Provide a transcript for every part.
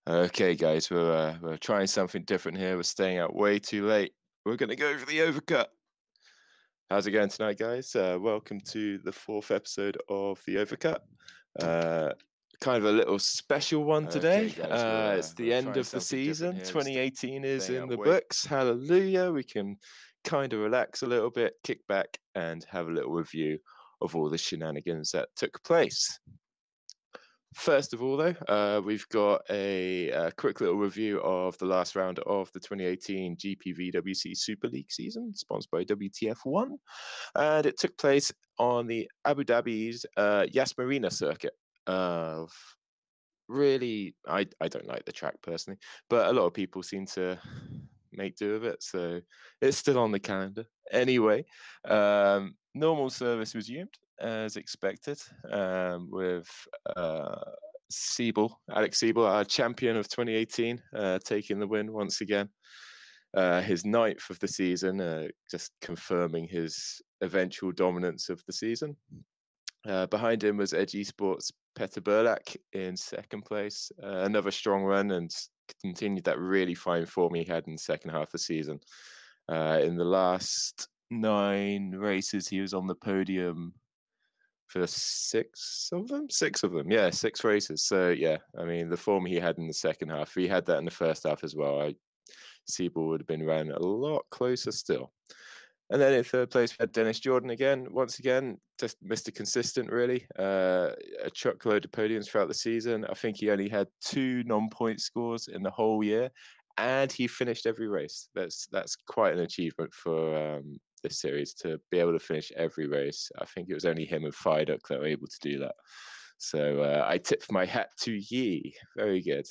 Okay, guys, we're trying something different here. We're staying out way too late. We're going to go for the overcut. How's it going tonight, guys? Welcome to the 4th episode of the overcut. Kind of a little special one today. Okay, guys, it's the end of the season. here. 2018 is staying in out the way- books. Hallelujah. We can kind of relax a little bit, kick back, and have a little review of all the shenanigans that took place. First of all, though, we've got a quick little review of the last round of the 2018 GPVWC Superleague season, sponsored by WTF1, and it took place on the Abu Dhabi's Yas Marina circuit. Really, I don't like the track personally, but a lot of people seem to make do of it, so it's still on the calendar. Anyway, normal service resumed as expected, with Alex Siebel, our champion of 2018, taking the win once again. His 9th of the season, just confirming his eventual dominance of the season. Behind him was Edge Esports' Petter Burlak in 2nd place. Another strong run and continued that really fine form he had in the second half of the season. In the last 9 races, he was on the podium for 6 of them. 6 of them, yeah, 6 races. So yeah, I mean, the form he had in the second half, he had that in the first half as well. Siebel would have been ran a lot closer still. And then in 3rd place, we had Dennis Jordan again. Once again, just Mr. Consistent, really. A truckload of podiums throughout the season. I think he only had 2 non-point scores in the whole year, and he finished every race. That's quite an achievement for this series, to be able to finish every race. I think it was only him and Fiduk that were able to do that. So I tipped my hat to Yi. Very good.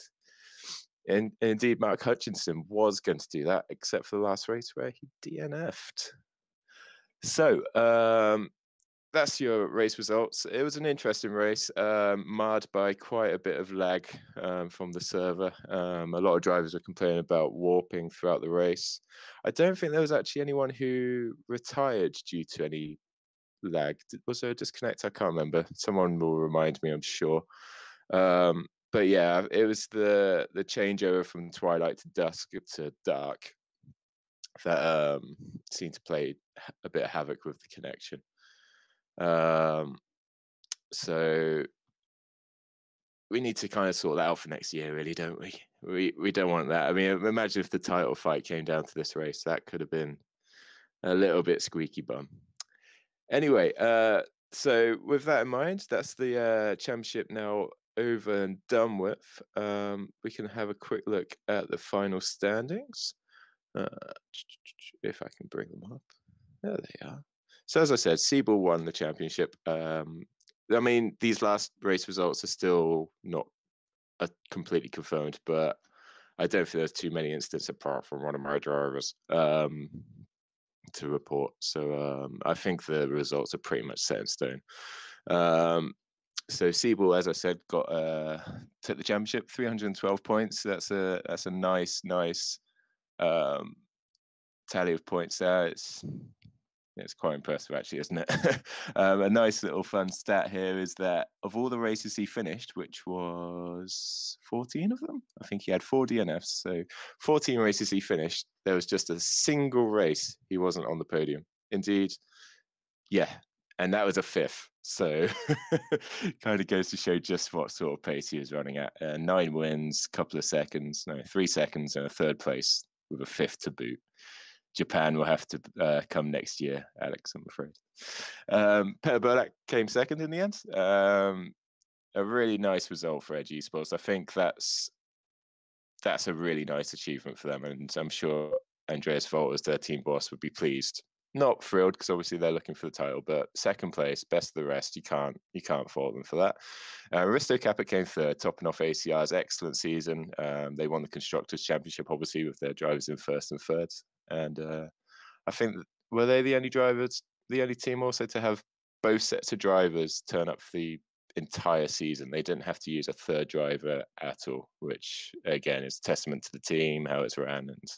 And indeed, Mark Hutchinson was going to do that, except for the last race where he DNF'd. So that's your race results. It was an interesting race, marred by quite a bit of lag from the server. A lot of drivers were complaining about warping throughout the race. I don't think there was actually anyone who retired due to any lag. Was there a disconnect? I can't remember. Someone will remind me, I'm sure. But yeah, it was the changeover from twilight to dusk to dark that seemed to play a bit of havoc with the connection. So we need to kind of sort that out for next year, really, don't we? We don't want that. I mean, imagine if the title fight came down to this race. That could have been a little bit squeaky bum. Anyway, so with that in mind, that's the championship now over and done with. We can have a quick look at the final standings. If I can bring them up. There they are. So as I said, Siebel won the championship. I mean, these last race results are still not completely confirmed, but I don't think there's too many instances apart from one of my drivers to report. So I think the results are pretty much set in stone. So Siebel, as I said, took the championship, 312 points. That's a nice tally of points there. It's quite impressive, actually, isn't it? A nice little fun stat here is that of all the races he finished, which was 14 of them, I think he had 4 DNFs. So 14 races he finished, there was just a single race he wasn't on the podium. Indeed, yeah, and that was a 5th. So kind of goes to show just what sort of pace he was running at. 9 wins, couple of seconds, 3 seconds, and a 3rd place with a 5th to boot. Japan will have to come next year, Alex, I'm afraid. Petter Burlak came 2nd in the end. A really nice result for Edge Esports. I think that's a really nice achievement for them, and I'm sure Andreas Volt, as their team boss, would be pleased. Not thrilled, because obviously they're looking for the title, but 2nd place, best of the rest. You can't fault them for that. Risto Kappa came 3rd, topping off ACR's excellent season. They won the Constructors' Championship, obviously, with their drivers in 1st and 3rd. And I think, were they the only team also to have both sets of drivers turn up for the entire season? They didn't have to use a 3rd driver at all, which again is testament to the team, how it's ran, and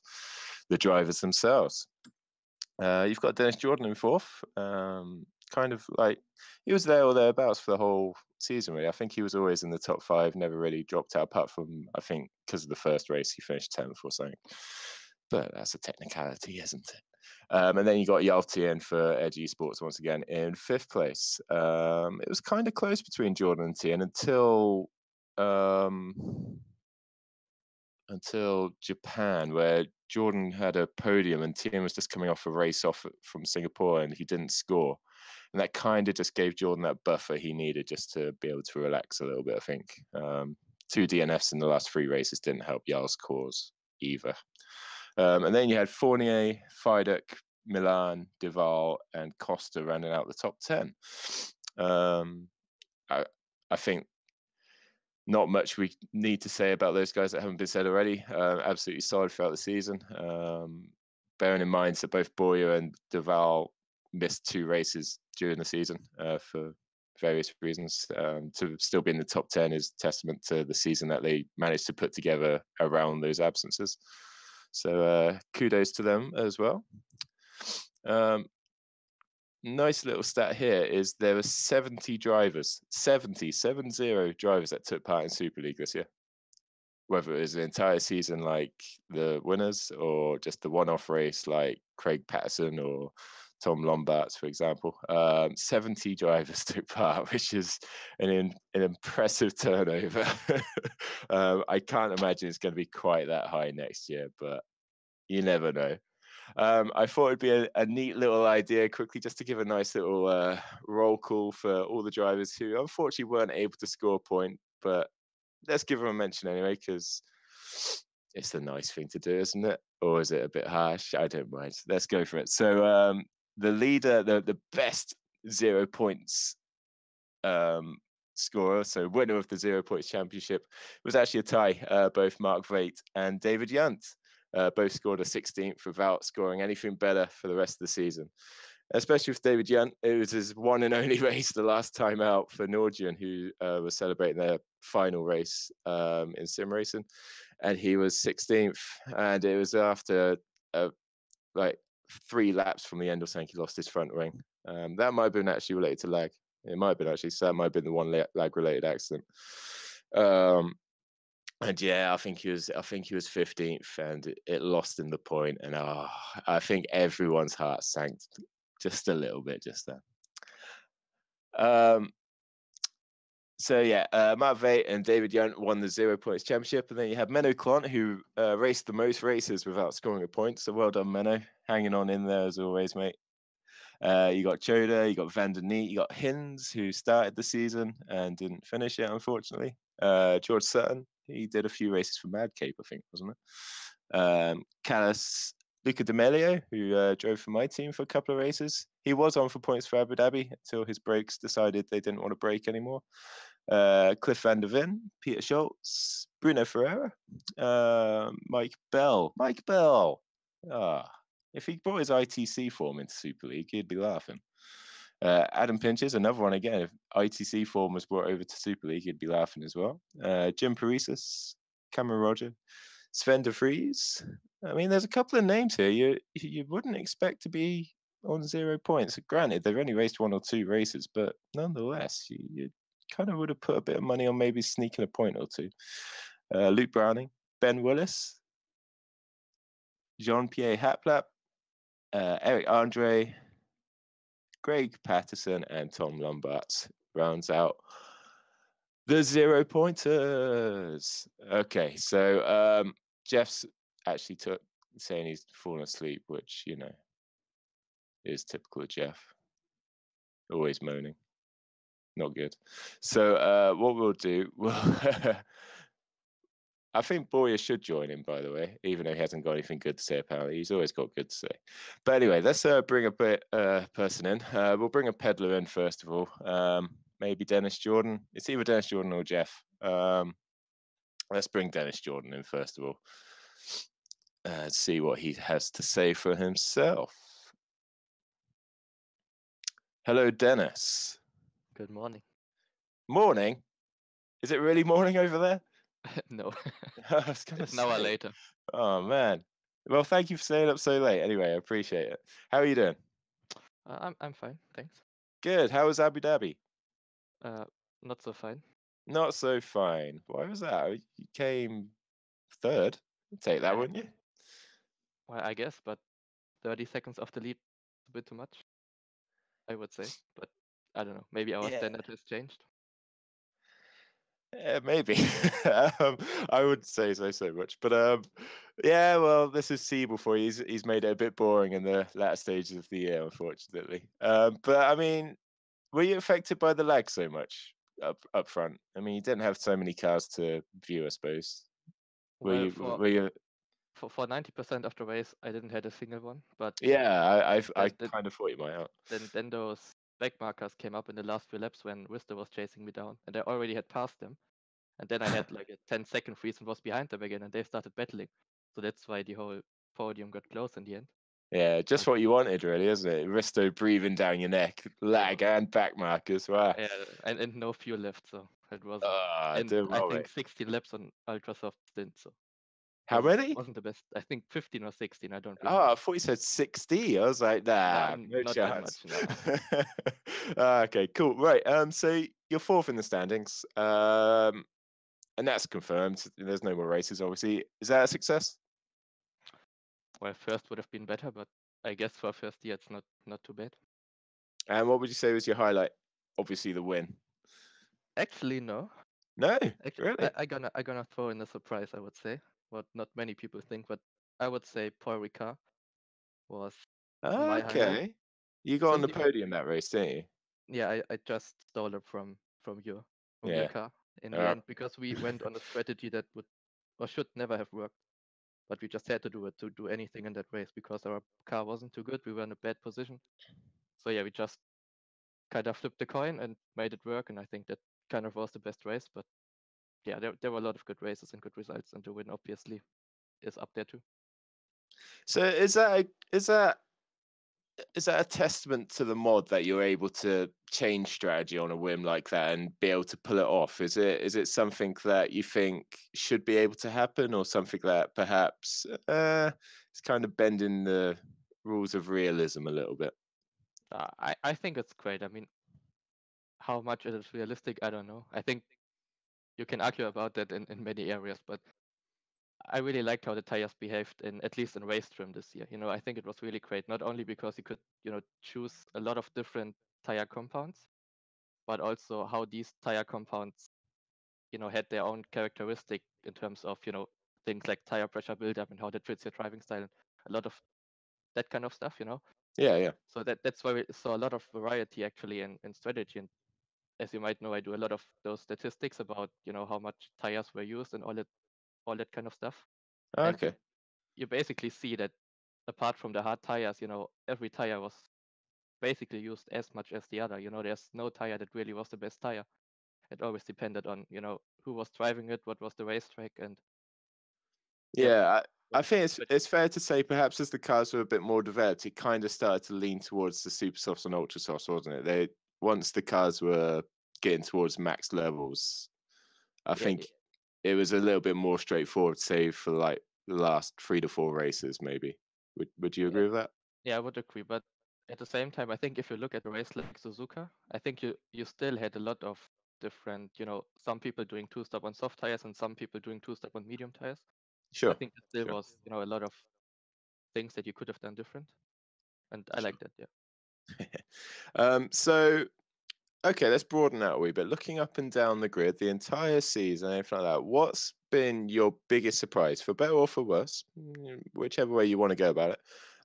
the drivers themselves. You've got Dennis Jordan in 4th, kind kind of like he was there or thereabouts for the whole season. Really, I think he was always in the top 5, never really dropped out. Apart from I think because of the first race, he finished 10th or something. But that's a technicality, isn't it? And then you got Yalti in for Edge Esports once again in 5th place. It was kind of close between Jordan and Tien until Japan, where Jordan had a podium and Tien was just coming off a race off from Singapore and he didn't score. And that kind of just gave Jordan that buffer he needed just to be able to relax a little bit, I think. 2 DNFs in the last 3 races didn't help Jarl's cause either. And then you had Fournier, Fidek, Milan, Duval, and Costa rounding out the top 10. I think not much we need to say about those guys that haven't been said already. Absolutely solid throughout the season. Bearing in mind that both Boyer and Duval missed 2 races during the season for various reasons. To still be in the top 10 is testament to the season that they managed to put together around those absences. So kudos to them as well. Nice little stat here is there were 70 drivers, 70 drivers that took part in Super League this year. Whether it was the entire season like the winners or just the one-off race like Craig Patterson or Tom Lombards, for example. 70 drivers took part, which is an impressive turnover. I can't imagine it's going to be quite that high next year, but you never know. I thought it'd be a neat little idea quickly just to give a nice little roll call for all the drivers who unfortunately weren't able to score a point, but let's give them a mention anyway, because it's the nice thing to do, isn't it? Or is it a bit harsh? I don't mind. Let's go for it. So the leader, the best 0 points scorer, so winner of the 0 points championship, was actually a tie. Both Mark Veit and David Yunt both scored a 16th without scoring anything better for the rest of the season. Especially with David Yunt, it was his one and only race the last time out for Nordian, who was celebrating their final race in sim racing, and he was 16th. And it was after like 3 laps from the end of saying he lost his front wing. That might have been actually related to lag. It might have been actually, so that might have been the one lag-related accident. And yeah, I think he was 15th, and it lost him the point. And I think everyone's heart sank just a little bit just then. So yeah, Matt Veit and David Yunt won the 0 points championship, and then you had Menno Klont, who raced the most races without scoring a point. So well done, Menno, hanging on in there as always, mate. You got Choda, you got Van der Neat, you got Hinds, who started the season and didn't finish it, unfortunately. George Sutton, he did a few races for Mad Cape, I think, wasn't it? Callis, Luca D'Amelio, who drove for my team for a couple of races. He was on for points for Abu Dhabi until his brakes decided they didn't want to brake anymore. Cliff van der Ven, Peter Schultz, Bruno Ferreira, Mike Bell. If he brought his ITC form into Super League, he'd be laughing. Adam Pinches, another one again. If ITC form was brought over to Super League, he'd be laughing as well. Jim Parisas, Cameron Roger, Sven de Vries. I mean, there's a couple of names here you wouldn't expect to be on 0 points. Granted, they've only raced 1 or 2 races, but nonetheless, you kind of would have put a bit of money on maybe sneaking a point or 2. Luke Browning, Ben Willis, Jean-Pierre Haplap, Eric Andre, Greg Patterson, and Tom Lombards rounds out the 0 pointers. Okay, so Jeff's actually saying he's fallen asleep, which, you know, is typical of Jeff. Always moaning. Not good. So what we'll do, I think Boyer should join in, by the way, even though he hasn't got anything good to say, apparently. He's always got good to say. But anyway, let's bring a person in. We'll bring a peddler in, first of all. Maybe Dennis Jordan. It's either Dennis Jordan or Jeff. Let's bring Dennis Jordan in, first of all. See what he has to say for himself. Hello, Dennis. Good morning. Morning? Is it really morning over there? No. It's an hour later. Oh, man. Well, thank you for staying up so late. Anyway, I appreciate it. How are you doing? I'm fine, thanks. Good. How was Abu Dhabi? Uh, Not so fine. Not so fine. Why was that? You came third. You'd take that, I, wouldn't you? well, I guess, but 30 seconds off the lead is a bit too much, I would say. But I don't know. Maybe our Yeah. standard has changed. Yeah, maybe. I would say so much, but yeah. Well, this is Siebel for you. He's made it a bit boring in the latter stages of the year, unfortunately. But I mean, were you affected by the lag so much up front? I mean, you didn't have so many cars to view, I suppose. Were Well, you? Were you? for 90% of the race, I didn't had a single one. But Yeah, I then then kind of thought you might out. then those back markers came up in the last few laps when Wister was chasing me down, and I already had passed them. And then I had like a 10-second freeze and was behind them again, and they started battling. So that's why the whole podium got close in the end. Yeah, just But what you wanted, really, isn't it? Risto breathing down your neck, yeah, lag and back markers. Wow. yeah, and no fuel left, so it wasn't. Ah, And doing I well, think mate. 16 laps on ultra soft stint, so How many? wasn't the best. I think 15 or 16. I don't Oh, I remember. thought you said 60. I was like, nah, no Not that chance. much. No. Okay, cool. Right. So you're fourth in the standings. And that's confirmed. There's no more races, obviously. Is that a success? Well, first would have been better, but I guess for first year it's not too bad. And what would you say was your highlight? Obviously, the win. Actually, no. No, Actually, really. I gonna throw in a surprise. I would say what not many people think, but I would say Paul Ricard was my highlight. Okay. You got on the Simply, podium that race, didn't you? yeah, I just stole it from your Yeah. car in the Uh, end because we went on a strategy that would or should never have worked, but we just had to do it to do anything in that race because our car wasn't too good. We were in a bad position, so yeah, we just kind of flipped the coin and made it work, and I think that kind of was the best race. But yeah, there were a lot of good races and good results, and the win obviously is up there too. so is that a testament to the mod that you're able to change strategy on a whim like that and be able to pull it off? Is it something that you think should be able to happen, or something that perhaps is kind of bending the rules of realism a little bit? I think it's great. I mean, how much it is realistic, I don't know. I think you can argue about that in many areas, but I really liked how the tires behaved in at least in race trim this year. I think it was really great, not only because you could, choose a lot of different tire compounds, but also how these tire compounds, had their own characteristic in terms of, things like tire pressure buildup and how that fits your driving style and a lot of that kind of stuff. Yeah, yeah. So that's why we saw a lot of variety actually in strategy. And as you might know, I do a lot of those statistics about, how much tires were used and all that kind of stuff. And you Okay. you basically see that apart from the hard tires, every tire was basically used as much as the other. There's no tire that really was the best tire. It always depended on, who was driving it, what was the racetrack, and yeah, Yeah, I what think it's strategy. fair to say perhaps as the cars were a bit more developed, it kind of started to lean towards the super softs and ultra softs, wasn't it? They once the cars were getting towards max levels, I Yeah, think it was a little bit more straightforward, say for like the last 3 to 4 races, maybe. Would you yeah, agree with that? yeah, I would agree. But at the same time, I think if you look at a race like Suzuka, I think you still had a lot of different, some people doing two-stop on soft tires and some people doing two-stop on medium tires. I Sure, think it still sure. was, a lot of things that you could have done different, and I Sure. like that. Yeah. So okay, let's broaden out a wee bit. Looking up and down the grid, the entire season, everything like that. What's been your biggest surprise, for better or for worse, whichever way you want to go about it?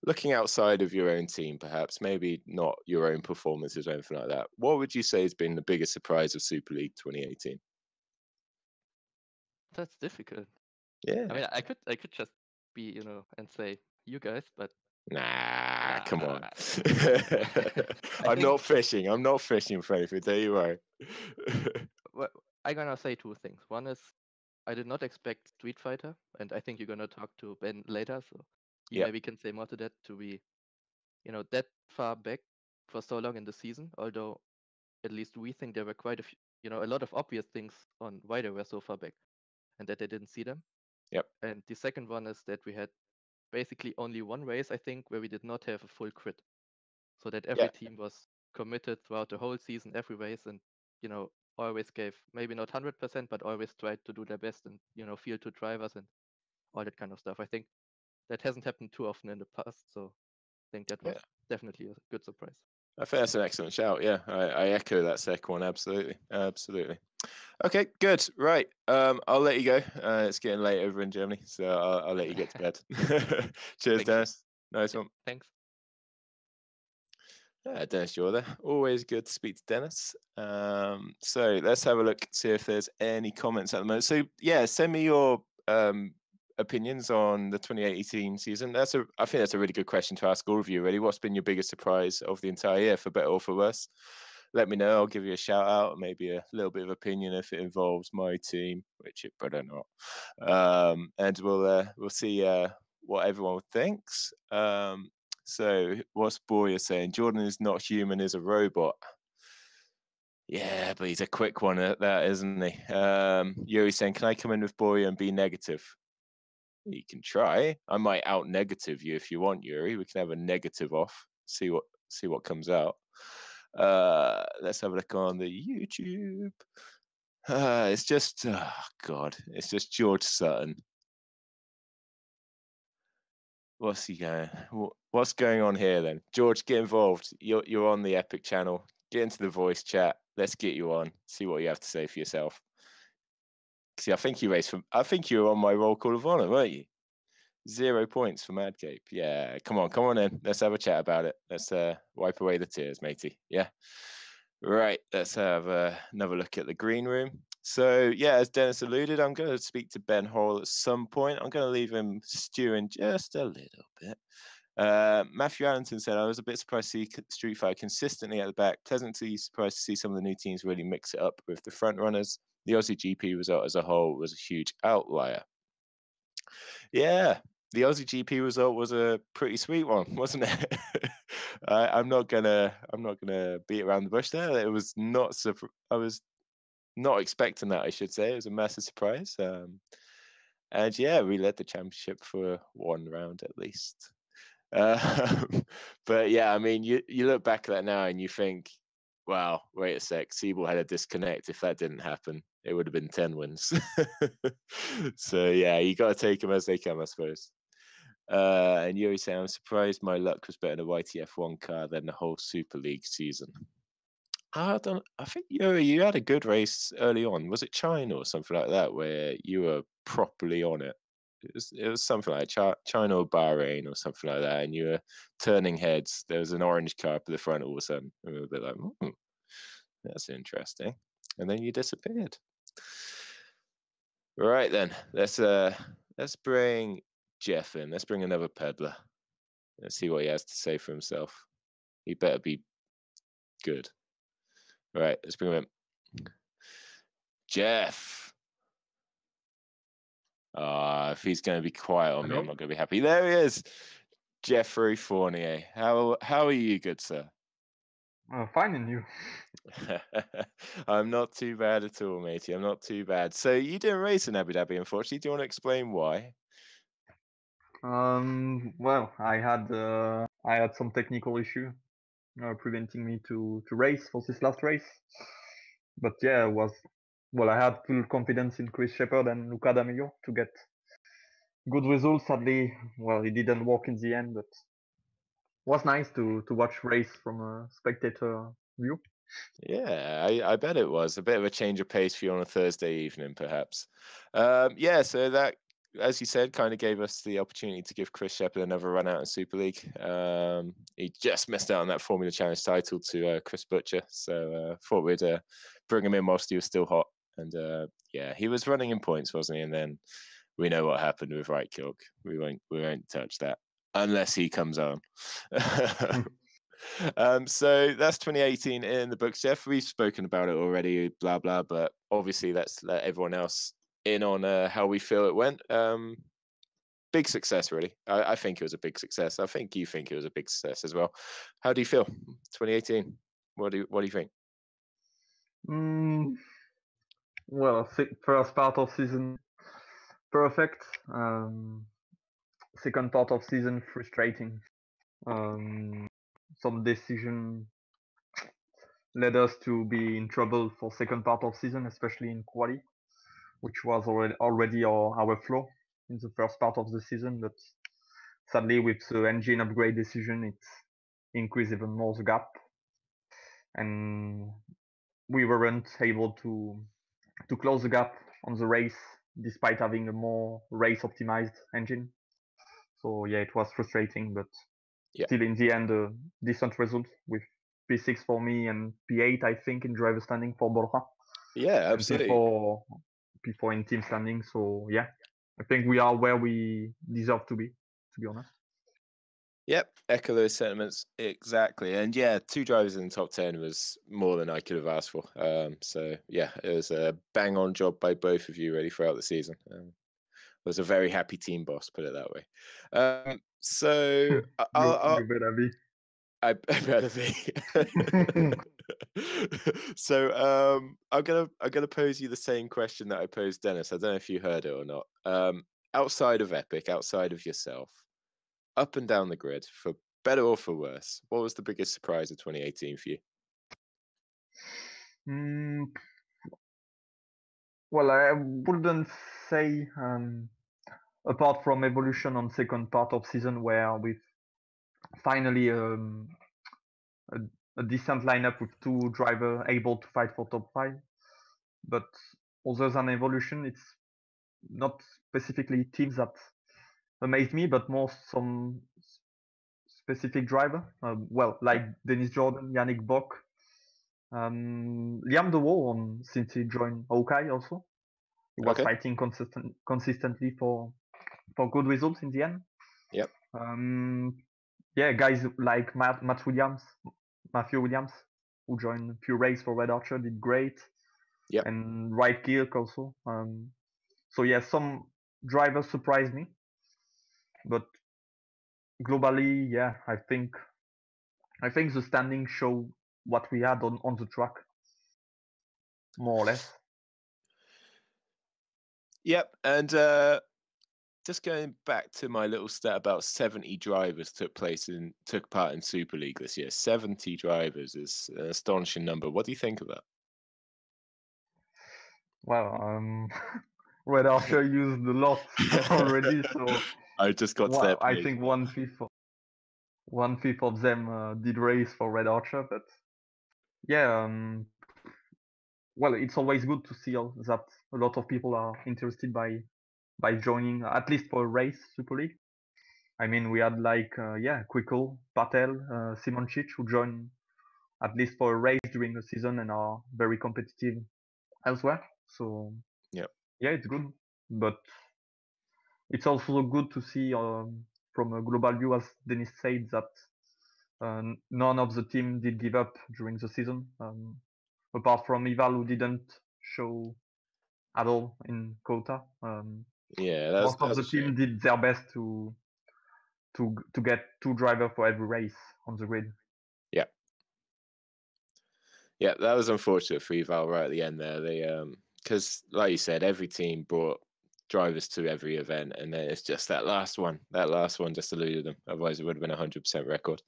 Looking outside of your own team, perhaps, maybe not your own performances or anything like that. What would you say has been the biggest surprise of Super League 2018? That's difficult. I Yeah. mean, I could just be, and say you guys, but Nah, come on. I I'm think not fishing. I'm not fishing for anything. There you are. well, I'm gonna say two things. One is I did not expect Street Fighter, and I think you're gonna talk to Ben later, so he Yep. maybe can say more to that to be, that far back for so long in the season. Although at least we think there were quite a few, a lot of obvious things on why they were so far back, and that they didn't see them. Yep. And the second one is that we had basically only one race, I think, where we did not have a full crit, so that every Yeah. team was committed throughout the whole season, every race, and always gave maybe not 100%, but always tried to do their best and field to drivers and all that kind of stuff. I think that hasn't happened too often in the past, so I think that was definitely a good surprise. I think that's an excellent shout. Yeah, I echo that second one. Absolutely. Okay, good. Right. I'll let you go. It's getting late over in Germany, so I'll let you get to bed. Cheers, Dennis. Nice one. Thanks. Dennis, you're there. Always good to speak to Dennis. So let's have a look, see if there's any comments at the moment. So yeah, send me your opinions on the 2018 season. I think that's a really good question to ask all of you, really. What's been your biggest surprise of the entire year, for better or for worse? Let me know. I'll give you a shout out, maybe a little bit of opinion if it involves my team, which it better not. And we'll see what everyone thinks. So what's Boyer saying? Jordan is not human, is a robot. Yeah, but he's a quick one at that, isn't he? Yuri saying, can I come in with Boyer and be negative? You can try. I might out negative you if you want, Yuri. We can have a negative off. See what comes out. Let's have a look on the YouTube. It's just it's just George Sutton. What's going on here then? George, get involved. You're on the Epic channel. Get into the voice chat. Let's get you on. See what you have to say for yourself. See, I think you were on my roll call of honor, weren't you? 0 points for Madcape. Yeah, come on in. Let's have a chat about it. Let's wipe away the tears, matey. Yeah. Right, let's have another look at the green room. So yeah, as Dennis alluded, I'm going to speak to Ben Hall at some point. I'm going to leave him stewing just a little bit. Matthew Allenton said, I was a bit surprised to see Street Fighter consistently at the back. Pleasantly surprised to see some of the new teams really mix it up with the front runners. The Aussie GP result as a whole was a huge outlier. Yeah, the Aussie GP result was a pretty sweet one, wasn't it? I'm not gonna beat around the bush there. It was not. I was not expecting that. I should say it was a massive surprise. And yeah, we led the championship for one round at least. But yeah, I mean, you look back at that now and you think, wow, wait a sec, Siebel had a disconnect. If that didn't happen, it would have been 10 wins. So yeah, you got to take them as they come, I suppose. And Yuri saying, I'm surprised my luck was better in a YTF1 car than the whole Super League season. I think Yuri, you had a good race early on. Was it China or something like that where you were properly on it? It was something like China or Bahrain or something like that, and you were turning heads. There was an orange car up at the front all of a sudden. And we were a bit like, that's interesting. And then you disappeared. Right then, let's bring Jeff in. Let's bring another peddler. Let's see what he has to say for himself. He better be good. All right, let's bring him in. Jeff. If he's going to be quiet on me, I'm not going to be happy. There he is, Jeffrey Fournier. How are you, good sir? Fine, and you? I'm not too bad at all, matey. I'm not too bad. So you didn't race in Abu Dhabi, unfortunately. Do you want to explain why? Well, I had some technical issue preventing me to race for this last race. But yeah, I had full confidence in Chris Shepard and Luca D'Amelio to get good results. Sadly, well, it didn't work in the end, but it was nice to watch race from a spectator view. Yeah, I bet it was a bit of a change of pace for you on a Thursday evening, perhaps. Yeah, so that, as you said, kind of gave us the opportunity to give Chris Shepard another run out in Super League. He just missed out on that Formula Challenge title to Chris Butcher, so thought we'd bring him in whilst he was still hot. And yeah, he was running in points, wasn't he? And then we know what happened with Right Kilk. We won't touch that unless he comes on. So that's 2018 in the books, Jeff. We've spoken about it already, blah blah, but obviously let's let everyone else in on how we feel it went. Big success, really. I think it was a big success. I think you think it was a big success as well. How do you feel? 2018. What do you think? Well, first part of season perfect. Second part of season frustrating. Some decision led us to be in trouble for second part of season, especially in quali, which was already our flaw in the first part of the season. But sadly, with the engine upgrade decision, it increased even more the gap, and we weren't able to close the gap on the race despite having a more race optimized engine. So yeah, it was frustrating, but Yeah. still in the end, a decent result with P6 for me and P8, I think, in driver standing for Borja. Yeah, absolutely. And P4 in team standing. So yeah, I think we are where we deserve to be honest. Yep, echo those sentiments exactly. And yeah, 2 drivers in the top 10 was more than I could have asked for. So yeah, it was a bang on job by both of you really throughout the season. Was a very happy team boss, put it that way. So You better be. I better be. So I'm gonna pose you the same question that I posed Dennis. I don't know if you heard it or not. Outside of Epic, outside of yourself, up and down the grid, for better or for worse, what was the biggest surprise of 2018 for you? Well, I wouldn't say apart from evolution on second part of season where we finally a decent lineup with 2 drivers able to fight for top 5. But other than evolution, it's not specifically teams that amazed me, but more some specific driver. Well, like Dennis Jordan, Yannick Bock, Liam DeWall since he joined Hawkeye also. He was fighting consistently for good results in the end. Yep. Yeah, guys like Matthew Williams, who joined Pure Race for Red Archer, did great. Yep. And Wright Kirk also. So yeah, some drivers surprised me, but globally, yeah, I think the standings show what we had on the track, more or less. Yep, and just going back to my little stat about 70 drivers took part in Super League this year. 70 drivers is an astonishing number. What do you think of that? Well, Red Archer used a lot already, so I just got to that I page. think one fifth of them did race for Red Archer, but yeah, well, it's always good to see that a lot of people are interested by joining, at least for a race, Super League. I mean, we had Quickle, Patel, Simončić, who joined at least for a race during the season and are very competitive elsewhere. So yeah, it's good, but it's also good to see from a global view, as Dennis said, that none of the team did give up during the season, apart from Ival, who didn't show at all in quota. Most of the team did their best to get 2 drivers for every race on the grid. Yeah. Yeah, that was unfortunate for Ival right at the end there. They because like you said, every team brought drivers to every event, and then it's just that last one just eluded them. Otherwise it would have been 100% record.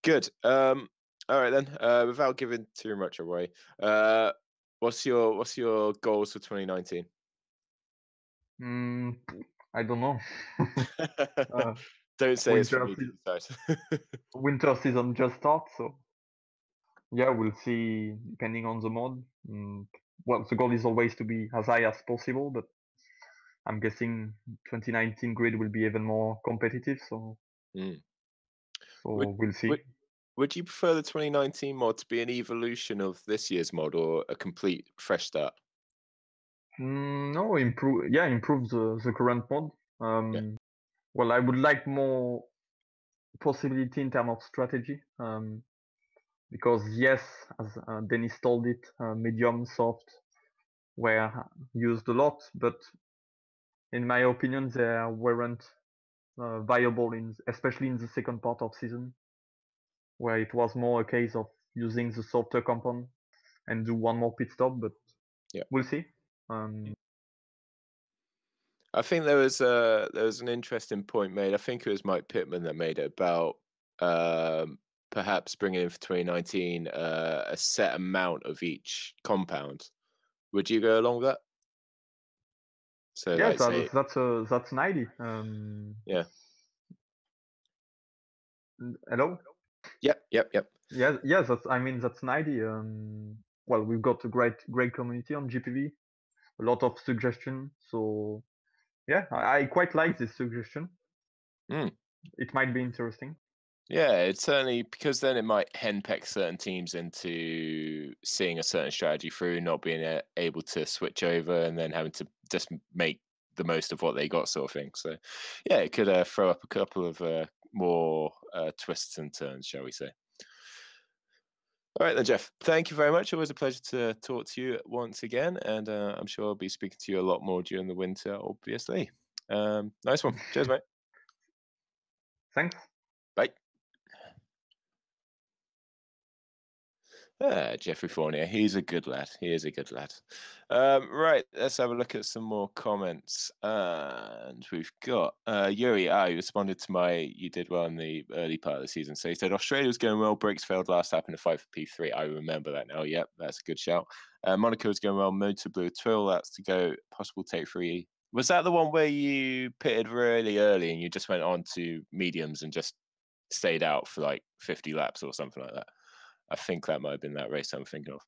Good. All right then, without giving too much away, what's your goals for 2019? I don't know. Don't say it's for me to decide. Winter season just starts, so yeah, we'll see depending on the mod. Well, the goal is always to be as high as possible, but I'm guessing 2019 grid will be even more competitive, so we'll see. Would you prefer the 2019 mod to be an evolution of this year's mod or a complete fresh start? No, improve the current mod. Well, I would like more possibility in terms of strategy, because yes, as Dennis told it, medium, soft were used a lot, but in my opinion, they weren't viable especially in the second part of season, where it was more a case of using the softer compound and do one more pit stop. But we'll see. I think there was an interesting point made. I think it was Mike Pittman that made it about perhaps bringing in for 2019 a set amount of each compound. Would you go along with that? So Yeah, like say, that's an idea. yeah. Hello. Yep. Yeah. That's an idea. Well, we've got a great community on GPV. A lot of suggestions. So yeah, I quite like this suggestion. It might be interesting. Yeah, it's certainly, because then it might henpeck certain teams into seeing a certain strategy through, not being able to switch over, and then having to just make the most of what they got, sort of thing. So, yeah, it could throw up a couple of more twists and turns, shall we say. All right then, Jeff, thank you very much. Always a pleasure to talk to you once again, and I'm sure I'll be speaking to you a lot more during the winter, obviously. Nice one. Cheers, mate. Thanks. Bye. Jeffrey Fournier, he's a good lad. He is a good lad. Right, let's have a look at some more comments. And we've got Yuri. You responded to you did well in the early part of the season. So he said, Australia was going well. Breaks failed last lap in a fight for P3. I remember that now. Yep, that's a good shout. Monaco was going well. Motor Blue, 12 laps to go. Possible take 3. Was that the one where you pitted really early and you just went on to mediums and just stayed out for like 50 laps or something like that? I think that might have been that race I'm thinking of.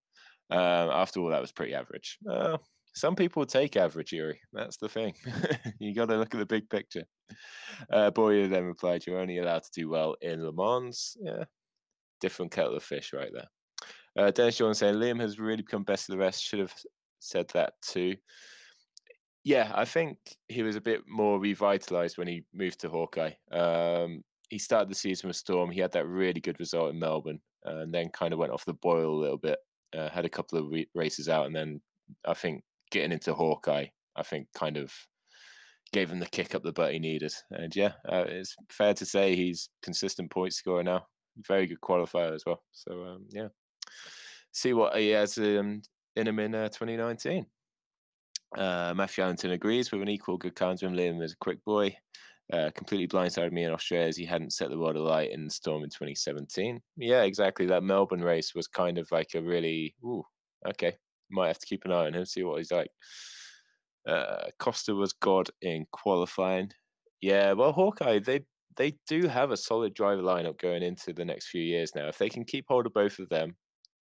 After all, that was pretty average. Some people take average, Yuri. That's the thing. You got to look at the big picture. Boyer then replied, "You're only allowed to do well in Le Mans." Yeah, different kettle of fish right there. Dennis Jordan saying, Liam has really become best of the rest. Should have said that too. Yeah, I think he was a bit more revitalized when he moved to Hawkeye. He started the season with Storm. He had that really good result in Melbourne, and then kind of went off the boil a little bit. Had a couple of races out, and then I think getting into Hawkeye, I think kind of gave him the kick up the butt he needed. And yeah, it's fair to say he's consistent point scorer now. Very good qualifier as well. So yeah, see what he has in him in 2019. Matthew Allington agrees with an equal good clansman. Liam is a quick boy. Completely blindsided me in Australia as he hadn't set the world alight in Storm in 2017. Yeah, exactly. That Melbourne race was kind of like a really, okay, might have to keep an eye on him, see what he's like. Costa was God in qualifying. Yeah, well, Hawkeye, they do have a solid driver lineup going into the next few years now. If they can keep hold of both of them,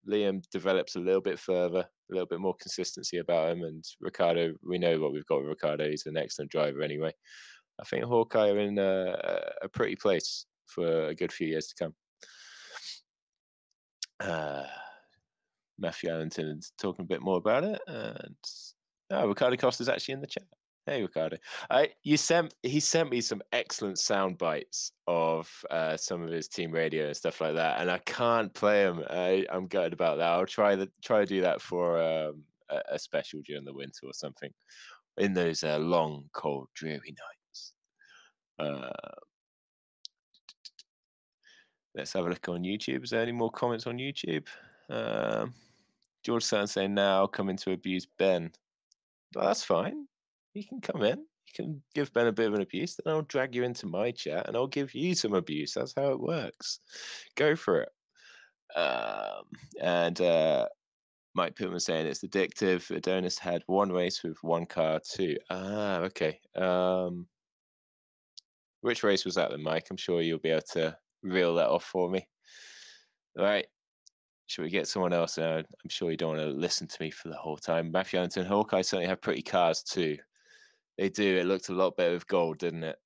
Liam develops a little bit further, a little bit more consistency about him. And Ricciardo, we know what we've got with Ricciardo. He's an excellent driver anyway. I think Hawkeye are in a pretty place for a good few years to come. Matthew Allington is talking a bit more about it. And Ricardo Costa's actually in the chat. Hey, Ricardo. He sent me some excellent sound bites of some of his team radio and stuff like that, and I can't play them. I'm gutted about that. I'll try to do that for a special during the winter or something, in those long, cold, dreary nights. Let's have a look on YouTube. Is there any more comments on YouTube? George Sutton saying, now I'll come in to abuse Ben. Well, that's fine. You can come in. You can give Ben a bit of an abuse. Then I'll drag you into my chat and I'll give you some abuse. That's how it works. Go for it. And Mike Pittman saying it's addictive. Adonis had one race with one car too. Okay. Which race was that then, Mike? I'm sure you'll be able to reel that off for me. All right. Should we get someone else? I'm sure you don't want to listen to me for the whole time. Matthew Allington, Hawkeye certainly have pretty cars too. They do. It looked a lot better with gold, didn't it?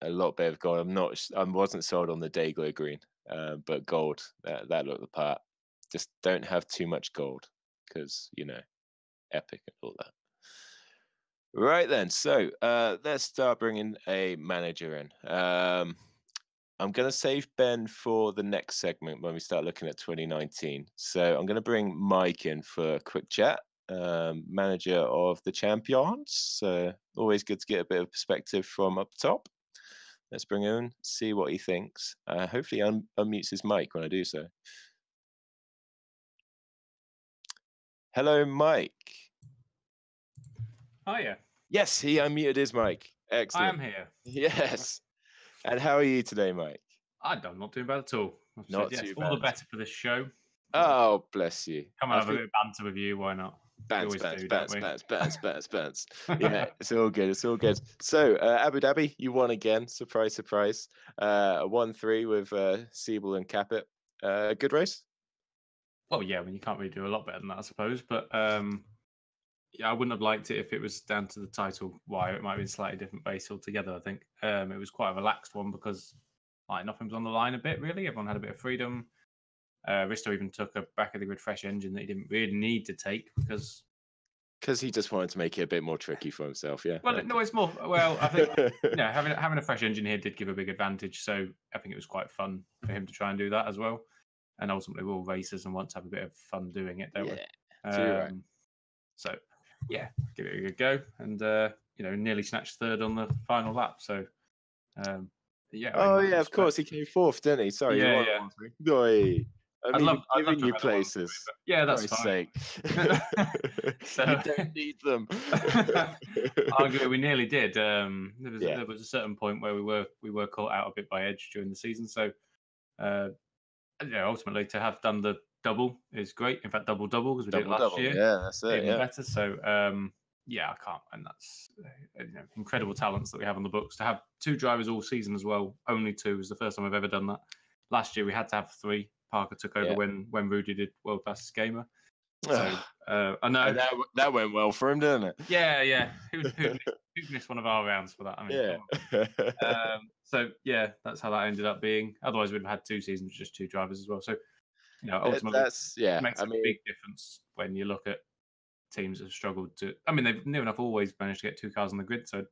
A lot better with gold. I wasn't sold on the Dayglow green, but gold, that looked the part. Just don't have too much gold because, epic and all that. Right then, so let's start bringing a manager in. I'm going to save Ben for the next segment when we start looking at 2019. So I'm going to bring Mike in for a quick chat, manager of the champions. So always good to get a bit of perspective from up top. Let's bring him in, see what he thinks. Hopefully unmutes his mic when I do so. Hello, Mike. Hiya. Yes, he unmuted his mic. Excellent. I am here. Yes. And how are you today, Mike? I'm not doing bad at all. Not yes, too all the bad. better for this show. Oh, bless you. Come on, have a bit of banter with you. Why not? Bounce. Yeah, Yeah. it's all good. It's all good. So, Abu Dhabi, you won again. Surprise, surprise. 1-3 with Siebel and Capit. Good race? Well, yeah, I mean, you can't really do a lot better than that, I suppose. But yeah, I wouldn't have liked it if it was down to the title. Why? It might have been a slightly different base altogether, I think. It was quite a relaxed one because nothing was on the line a bit, really. Everyone had a bit of freedom. Risto even took a back of the grid fresh engine that he didn't really need to take because he just wanted to make it a bit more tricky for himself. Yeah. Well, no, it's more. Well, I think having a fresh engine here did give a big advantage. So I think it was quite fun for him to try and do that as well. And ultimately, we're all racers and want to have a bit of fun doing it, don't we? Right. So yeah, give it a good go, and nearly snatched third on the final lap. So yeah. Of course, he came fourth, didn't he? Sorry. Yeah. I'd love giving to you have places. But yeah, that's fine. So you don't need them. Arguably, we nearly did. There was a certain point where we were caught out a bit by Edge during the season. So ultimately, to have done the double is great. In fact, double because we did it last year. Yeah, that's it. Even better. So I can't, and that's incredible talents that we have on the books. To have two drivers all season as well, only two is the first time I've ever done that. Last year we had to have three. Parker took over when Rudy did World Fastest Gamer. So I know and that went well for him, didn't it? Yeah. Who missed one of our rounds for that? I mean, so yeah, that's how that ended up being. Otherwise, we'd have had 2 seasons with just 2 drivers as well. So ultimately, it makes a big difference when you look at teams that have struggled to. I mean, they've near enough always managed to get 2 cars on the grid. So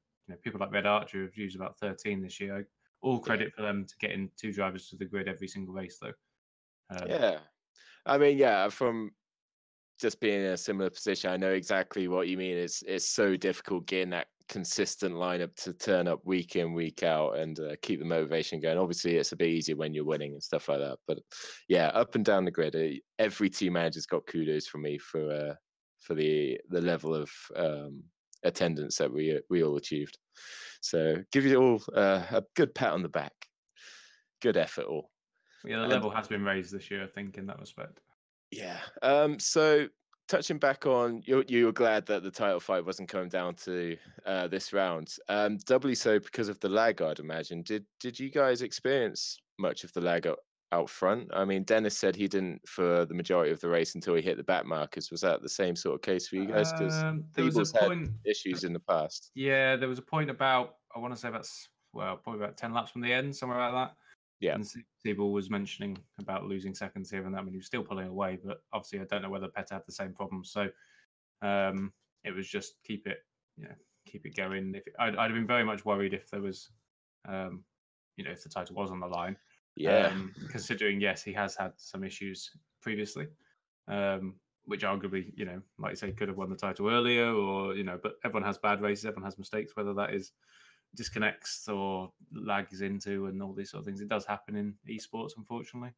people like Red Archer have used about 13 this year. All credit for them to getting 2 drivers to the grid every single race, though. I mean, from just being in a similar position, I know exactly what you mean. It's so difficult getting that consistent lineup to turn up week in, week out, and keep the motivation going. Obviously, it's a bit easier when you're winning and stuff like that. But up and down the grid, every team manager's got kudos from me for the level of attendance that we all achieved. So give you all a good pat on the back. Good effort, all. Yeah, the level has been raised this year, I think, in that respect. Yeah. So touching back on, you were glad that the title fight wasn't coming down to this round. Doubly so because of the lag, I'd imagine. Did you guys experience much of the lag out front? I mean, Dennis said he didn't for the majority of the race until he hit the back markers. Was that the same sort of case for you guys? Because people's had issues in the past. Yeah, there was a point about, I want to say probably about 10 laps from the end, somewhere like that. Yeah. And Siebel was mentioning about losing seconds here and that. I mean, he was still pulling away, but obviously I don't know whether Petter had the same problem. So it was just keep it going. I'd have been very much worried if there was, if the title was on the line. Yeah. Considering, yes, he has had some issues previously, which arguably, like you say, could have won the title earlier, or but everyone has bad races, everyone has mistakes, whether that is disconnects or lags into and all these sort of things. It does happen in esports, unfortunately.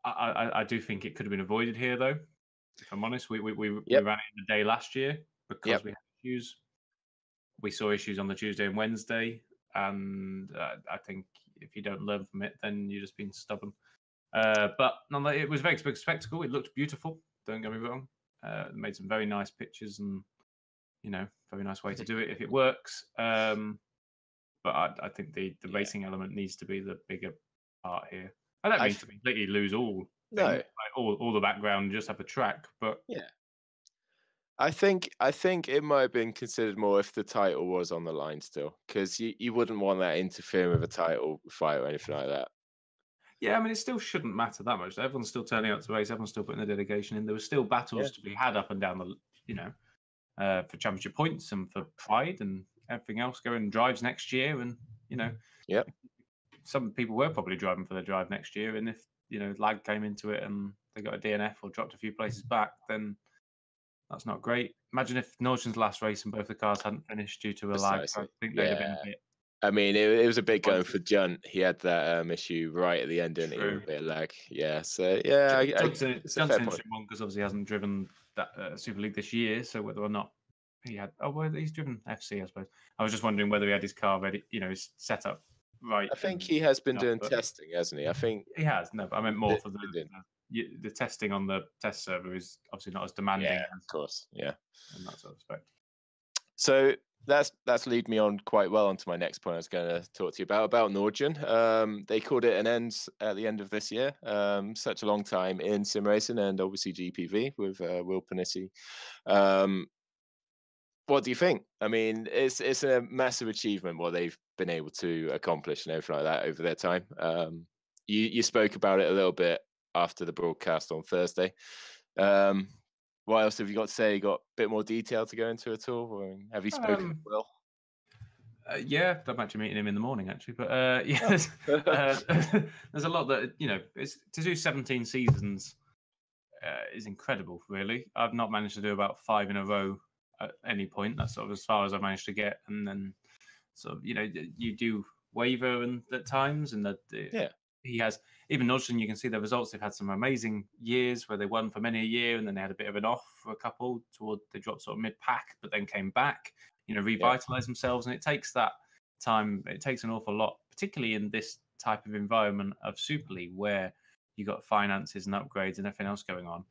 I do think it could have been avoided here, though. If I'm honest, we ran it in the day last year because we had issues. We saw issues on the Tuesday and Wednesday, and I think if you don't learn from it, then you're just being stubborn. But nonetheless, it was a very big spectacle. It looked beautiful. Don't get me wrong. Made some very nice pictures and very nice way to do it if it works. But I think the racing element needs to be the bigger part here. I don't mean to completely lose all the background and just have a track, but I think it might have been considered more if the title was on the line still, because you wouldn't want that interfering with a title fight or anything like that. Yeah, I mean, it still shouldn't matter that much. Everyone's still turning up to race. Everyone's still putting their dedication in. There were still battles to be had up and down the, for championship points and for pride and everything else. Going drives next year, and some people were probably driving for their drive next year. And if lag came into it and they got a DNF or dropped a few places back, then that's not great. Imagine if Norton's last race and both the cars hadn't finished due to a lag. I think they'd have been a bit. I mean, it was a bit going for Junt. He had that issue right at the end, didn't he? A bit of lag. Yeah. So Junt's an interesting one because obviously he hasn't driven that Super League this year. So whether or not he had, he's driven FC, I suppose. I was just wondering whether he had his car ready, his setup right. I think he has been stuff, doing but testing, hasn't he? I think he has. No, but I meant more for did. the testing on the test server is obviously not as demanding. Yeah, of course. Yeah. In that sort of respect. So that's lead me on quite well onto my next point I was going to talk to you about Nordgen. They called it an end at the end of this year. Such a long time in sim racing and obviously GPV with Will Panisi. What do you think? I mean, it's a massive achievement what they've been able to accomplish and everything like that over their time. You spoke about it a little bit after the broadcast on Thursday. What else have you got to say? You got a bit more detail to go into at all? Or have you spoken to Will? Yeah, I'm actually meeting him in the morning, actually. But yeah, there's a lot that, you know, to do 17 seasons is incredible, really. I've not managed to do about 5 in a row at any point. That's sort of as far as I managed to get. And then sort of, you know, you do waver and at times, and he has, even Nordgen, you can see the results. They've had some amazing years where they won for many a year, and then they had a bit of an off for a couple they dropped sort of mid-pack, but then came back, you know, revitalize themselves. And it takes that time. It takes an awful lot, particularly in this type of environment of Super League where you got finances and upgrades and everything else going on,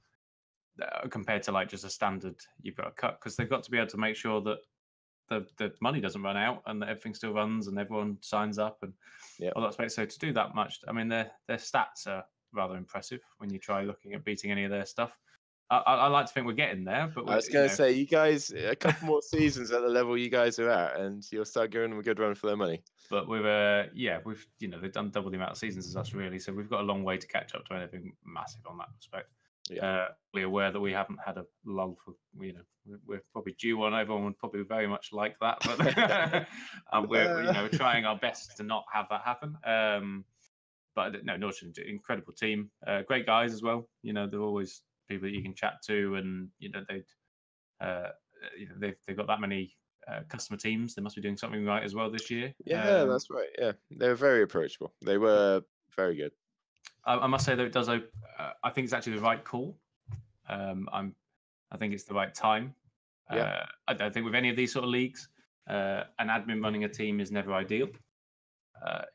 compared to like just a standard you've got a cut, because they've got to be able to make sure that the money doesn't run out and that everything still runs and everyone signs up and all that space. So to do that much, I mean, their stats are rather impressive when you try looking at beating any of their stuff. I like to think we're getting there, but I was going to say, you guys, a couple more seasons at the level you guys are at, and you'll start giving them a good run for their money. But we've you know, they've done double the amount of seasons as us, really. So we've got a long way to catch up to anything massive on that respect. We're aware that we haven't had a lull for, you know, we're probably due one. Everyone would probably very much like that, but we're trying our best to not have that happen. But no, Nordgen, incredible team, great guys as well. You know, they're always people that you can chat to, and you know they've got that many customer teams. They must be doing something right as well this year. Yeah, that's right. Yeah, they were very approachable. They were very good. I must say, though, it does. I think it's actually the right call. I think it's the right time. I don't think with any of these sort of leagues, an admin running a team is never ideal.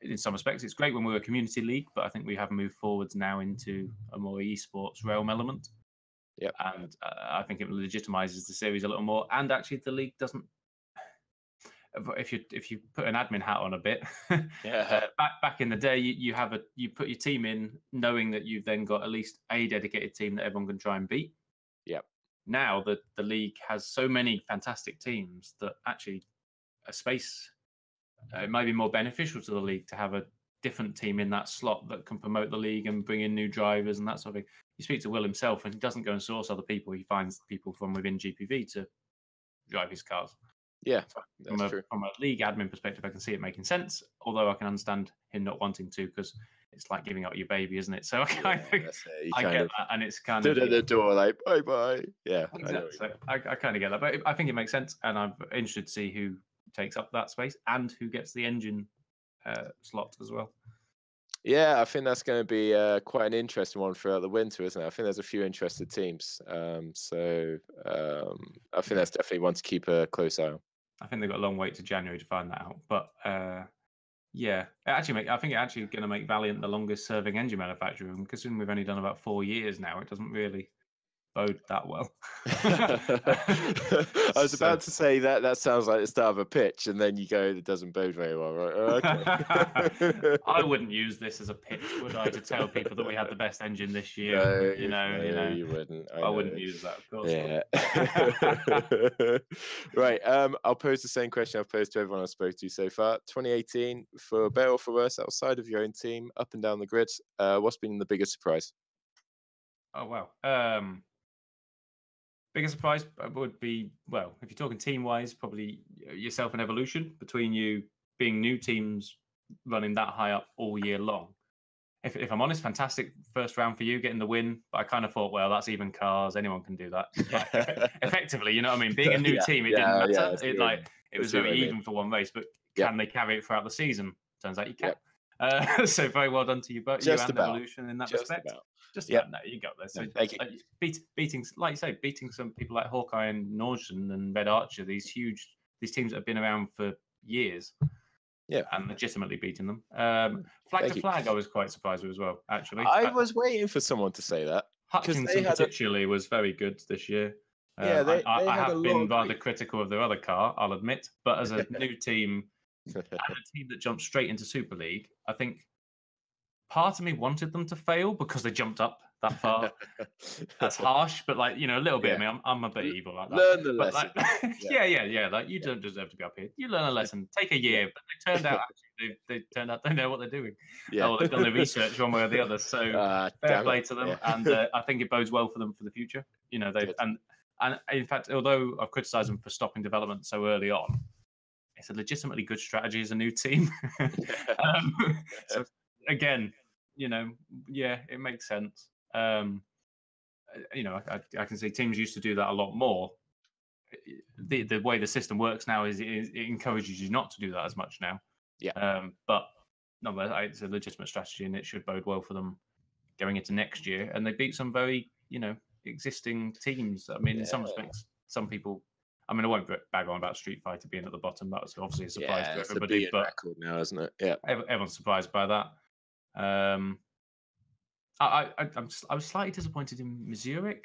In some respects, it's great when we're a community league, but I think we have moved forwards now into a more esports realm element. And I think it legitimizes the series a little more. And actually, the league doesn't. If you put an admin hat on a bit, back in the day, you put your team in knowing that you've then got at least a dedicated team that everyone can try and beat. Now that the league has so many fantastic teams that actually a space, it might be more beneficial to the league to have a different team in that slot that can promote the league and bring in new drivers and that sort of thing. You speak to Will himself, and he doesn't go and source other people. He finds people from within GPV to drive his cars. From a league admin perspective, I can see it making sense, although I can understand him not wanting to, because it's like giving up your baby, isn't it? So I get that, and it's kind stood at the door like bye bye. Yeah, exactly. So I kind of get that, but I think it makes sense, and I'm interested to see who takes up that space and who gets the engine slot as well. Yeah, I think that's going to be quite an interesting one throughout the winter, isn't it? I think there's a few interested teams, so I think that's definitely one to keep a close eye on. I think they've got a long wait to January to find that out, but yeah, I think it actually going to make Valiant the longest serving engine manufacturer, and considering we've only done about 4 years now, it doesn't really bode that well. I was about to say that sounds like the start of a pitch, and then you go, it doesn't bode very well, right? Okay. I wouldn't use this as a pitch, would I, to tell people that we had the best engine this year? No, you wouldn't. I wouldn't use that, of course. Yeah. Right. I'll pose the same question I've posed to everyone I spoke to so far. 2018, for better or for worse, outside of your own team, up and down the grid, what's been the biggest surprise? Oh wow. Biggest surprise would be, well, if you're talking team-wise, probably yourself and Evolution, between you being new teams running that high up all year long. If I'm honest, fantastic first round for you, getting the win. But I kind of thought, well, that's even cars. Anyone can do that. Like, effectively, you know what I mean? Being a new team, it didn't matter. It was very even for one race. But can they carry it throughout the season? Turns out you can. So very well done to you both, you and Evolution in that respect. Just about. No, you got there. So thank you. Beating, like you say, beating some people like Hawkeye and Nordgen and Red Archer, these teams that have been around for years. and legitimately beating them. Flag Thank to you. flag, I was quite surprised with as well, actually. I was waiting for someone to say that. Hutchinson particularly was very good this year. Yeah, they I had a have lot been of rather great- critical of their other car, I'll admit. But as a new team, and a team that jumped straight into Super League, I think part of me wanted them to fail because they jumped up that far. That's harsh, but like, you know, a little bit Yeah. of me, I'm a bit evil like that. Learn the But lesson. like, yeah. Like, you don't deserve to be up here. You learn a lesson. Take a year. But they turned out actually, they turned out they know what they're doing. Yeah. Or they've done their research one way or the other. So fair play to them, Yeah. and I think it bodes well for them for the future. You know, they and in fact, although I've criticised them for stopping development so early on, it's a legitimately good strategy as a new team. So again, you know, yeah, it makes sense. You know, I can see teams used to do that a lot more. The way the system works now is it encourages you not to do that as much now. Yeah. But no, it's a legitimate strategy, and it should bode well for them going into next year. And they beat some very, you know, existing teams. I mean, in some respects, some people. I mean, I won't bag on about Street Fighter being at the bottom. That was obviously a surprise to everybody. But record now, isn't it? Yeah. Everyone's surprised by that. I was slightly disappointed in Missouri.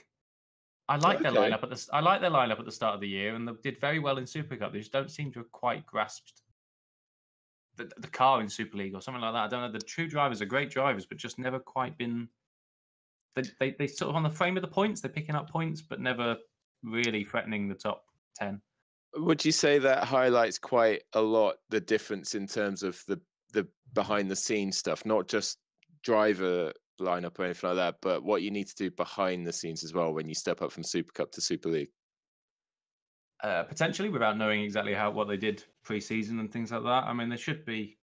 I like their lineup at the start of the year, and they did very well in Super Cup. They just don't seem to have quite grasped the car in Super League or something like that. I don't know. The true drivers are great drivers, but just never quite been. They sort of on the frame of the points. They're picking up points, but never really threatening the top 10. Would you say that highlights quite a lot the difference in terms of the behind the scenes stuff, not just driver lineup or anything like that, but what you need to do behind the scenes as well when you step up from Super Cup to Super League? Potentially, without knowing exactly what they did pre-season and things like that. I mean, there should be,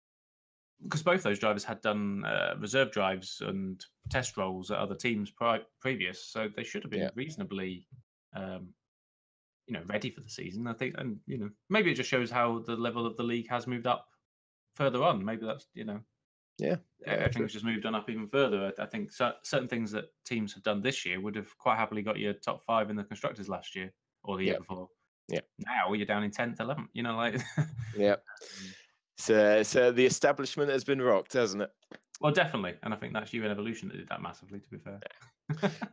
because both those drivers had done reserve drives and test rolls at other teams previous, so they should have been reasonably, you know, ready for the season. I think, and you know, maybe it just shows how the level of the league has moved up further on. Maybe that's, you know, everything's just moved on up even further. I think certain things that teams have done this year would have quite happily got you top 5 in the constructors last year or the year before. Yeah. Now you're down in 10th, 11th. You know, like So the establishment has been rocked, hasn't it? Well, definitely, and I think that's UN Evolution that did that massively. To be fair.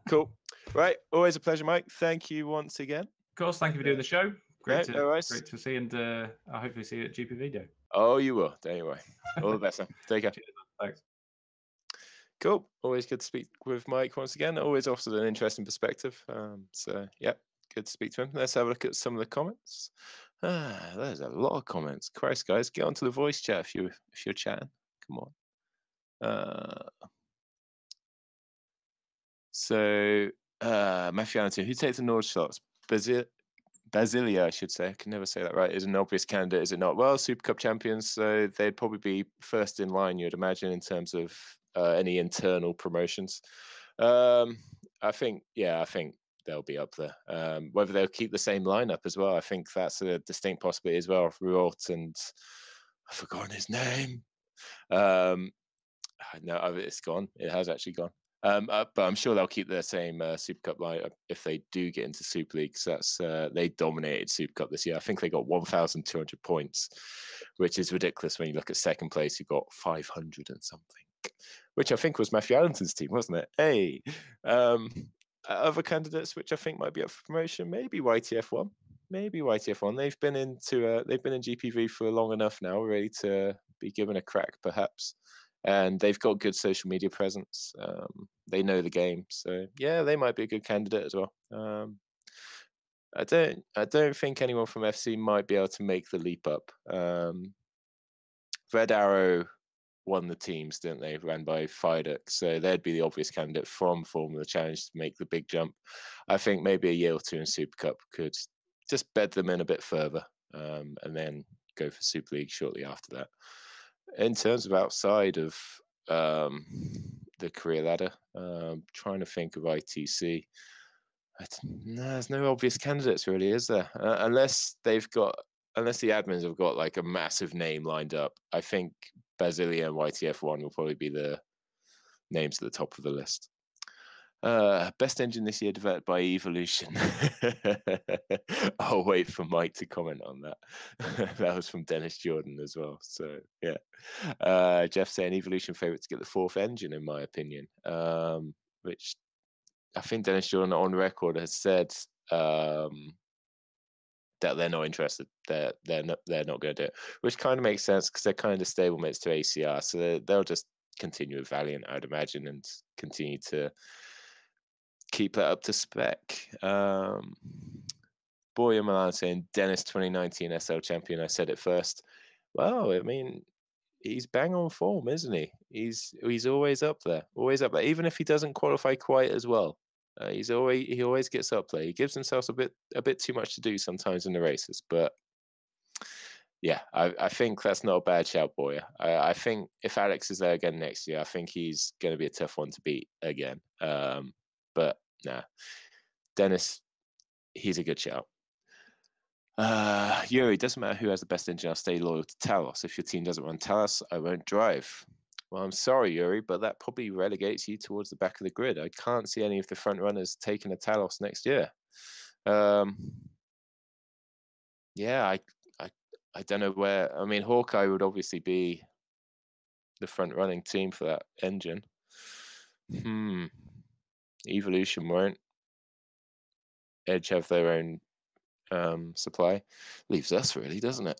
Cool. Right. Always a pleasure, Mike. Thank you once again. Of course. Thank you for doing the show. Great to see, and I'll hopefully see you at GPV Day. Oh, you will. Don't you worry. All the best. Take care. Cheers, thanks. Cool. Always good to speak with Mike once again. Always offers an interesting perspective. So yeah, good to speak to him. Let's have a look at some of the comments. There's a lot of comments. Christ, guys, get onto the voice chat if you're chatting. Come on. So Matthew Anderton, who takes the Nord shots? Basilia, I should say. I can never say that right. Is an obvious candidate, is it not? Well, Super Cup champions, so they'd probably be first in line, you'd imagine, in terms of any internal promotions. I think they'll be up there. Whether they'll keep the same lineup as well, I think that's a distinct possibility as well. Ruot and I've forgotten his name. No, it's gone. It has actually gone. But I'm sure they'll keep their same Super Cup lineup if they do get into Super League. Because they dominated Super Cup this year. I think they got 1,200 points, which is ridiculous when you look at second place, who got 500 and something, which I think was Matthew Allenton's team, wasn't it? Hey, other candidates which I think might be up for promotion, maybe YTF1. Maybe YTF1. They've been in GPV for long enough now, ready to be given a crack, perhaps. And they've got good social media presence. They know the game, so yeah, they might be a good candidate as well. I don't think anyone from FC might be able to make the leap up. Red Arrow won the teams, didn't they? Ran by Fidek, so they'd be the obvious candidate from Formula Challenge to make the big jump. I think maybe a year or two in Super Cup could just bed them in a bit further, and then go for Super League shortly after that. In terms of outside of the career ladder, trying to think of ITC. There's no obvious candidates really, is there? Unless the admins have got like a massive name lined up. I think Basilia and YTF1 will probably be the names at the top of the list. Best engine this year developed by Evolution. I'll wait for Mike to comment on that. That was from Dennis Jordan as well. So yeah, Jeff saying Evolution favorite to get the 4th engine, in my opinion. Which I think Dennis Jordan on record has said that they're not interested. They're not going to do it, which kind of makes sense because they're kind of stablemates to ACR, so they'll just continue with Valiant, I'd imagine, and continue to keep that up to spec. Boya Milan saying Dennis 2019 SL champion. I said it first. Well, I mean, he's bang on form, isn't he? He's always up there, even if he doesn't qualify quite as well. He always gets up there. He gives himself a bit too much to do sometimes in the races, but yeah, I think that's not a bad shout, Boya. I think if Alex is there again next year, I think he's going to be a tough one to beat again. But nah, Dennis, he's a good shout. Yuri, doesn't matter who has the best engine, I'll stay loyal to Talos. If your team doesn't run Talos, I won't drive. Well, I'm sorry, Yuri, but that probably relegates you towards the back of the grid. I can't see any of the front runners taking a Talos next year. Yeah, I don't know where. I mean, Hawkeye would obviously be the front running team for that engine. Evolution won't. Edge have their own supply. Leaves us really, doesn't it?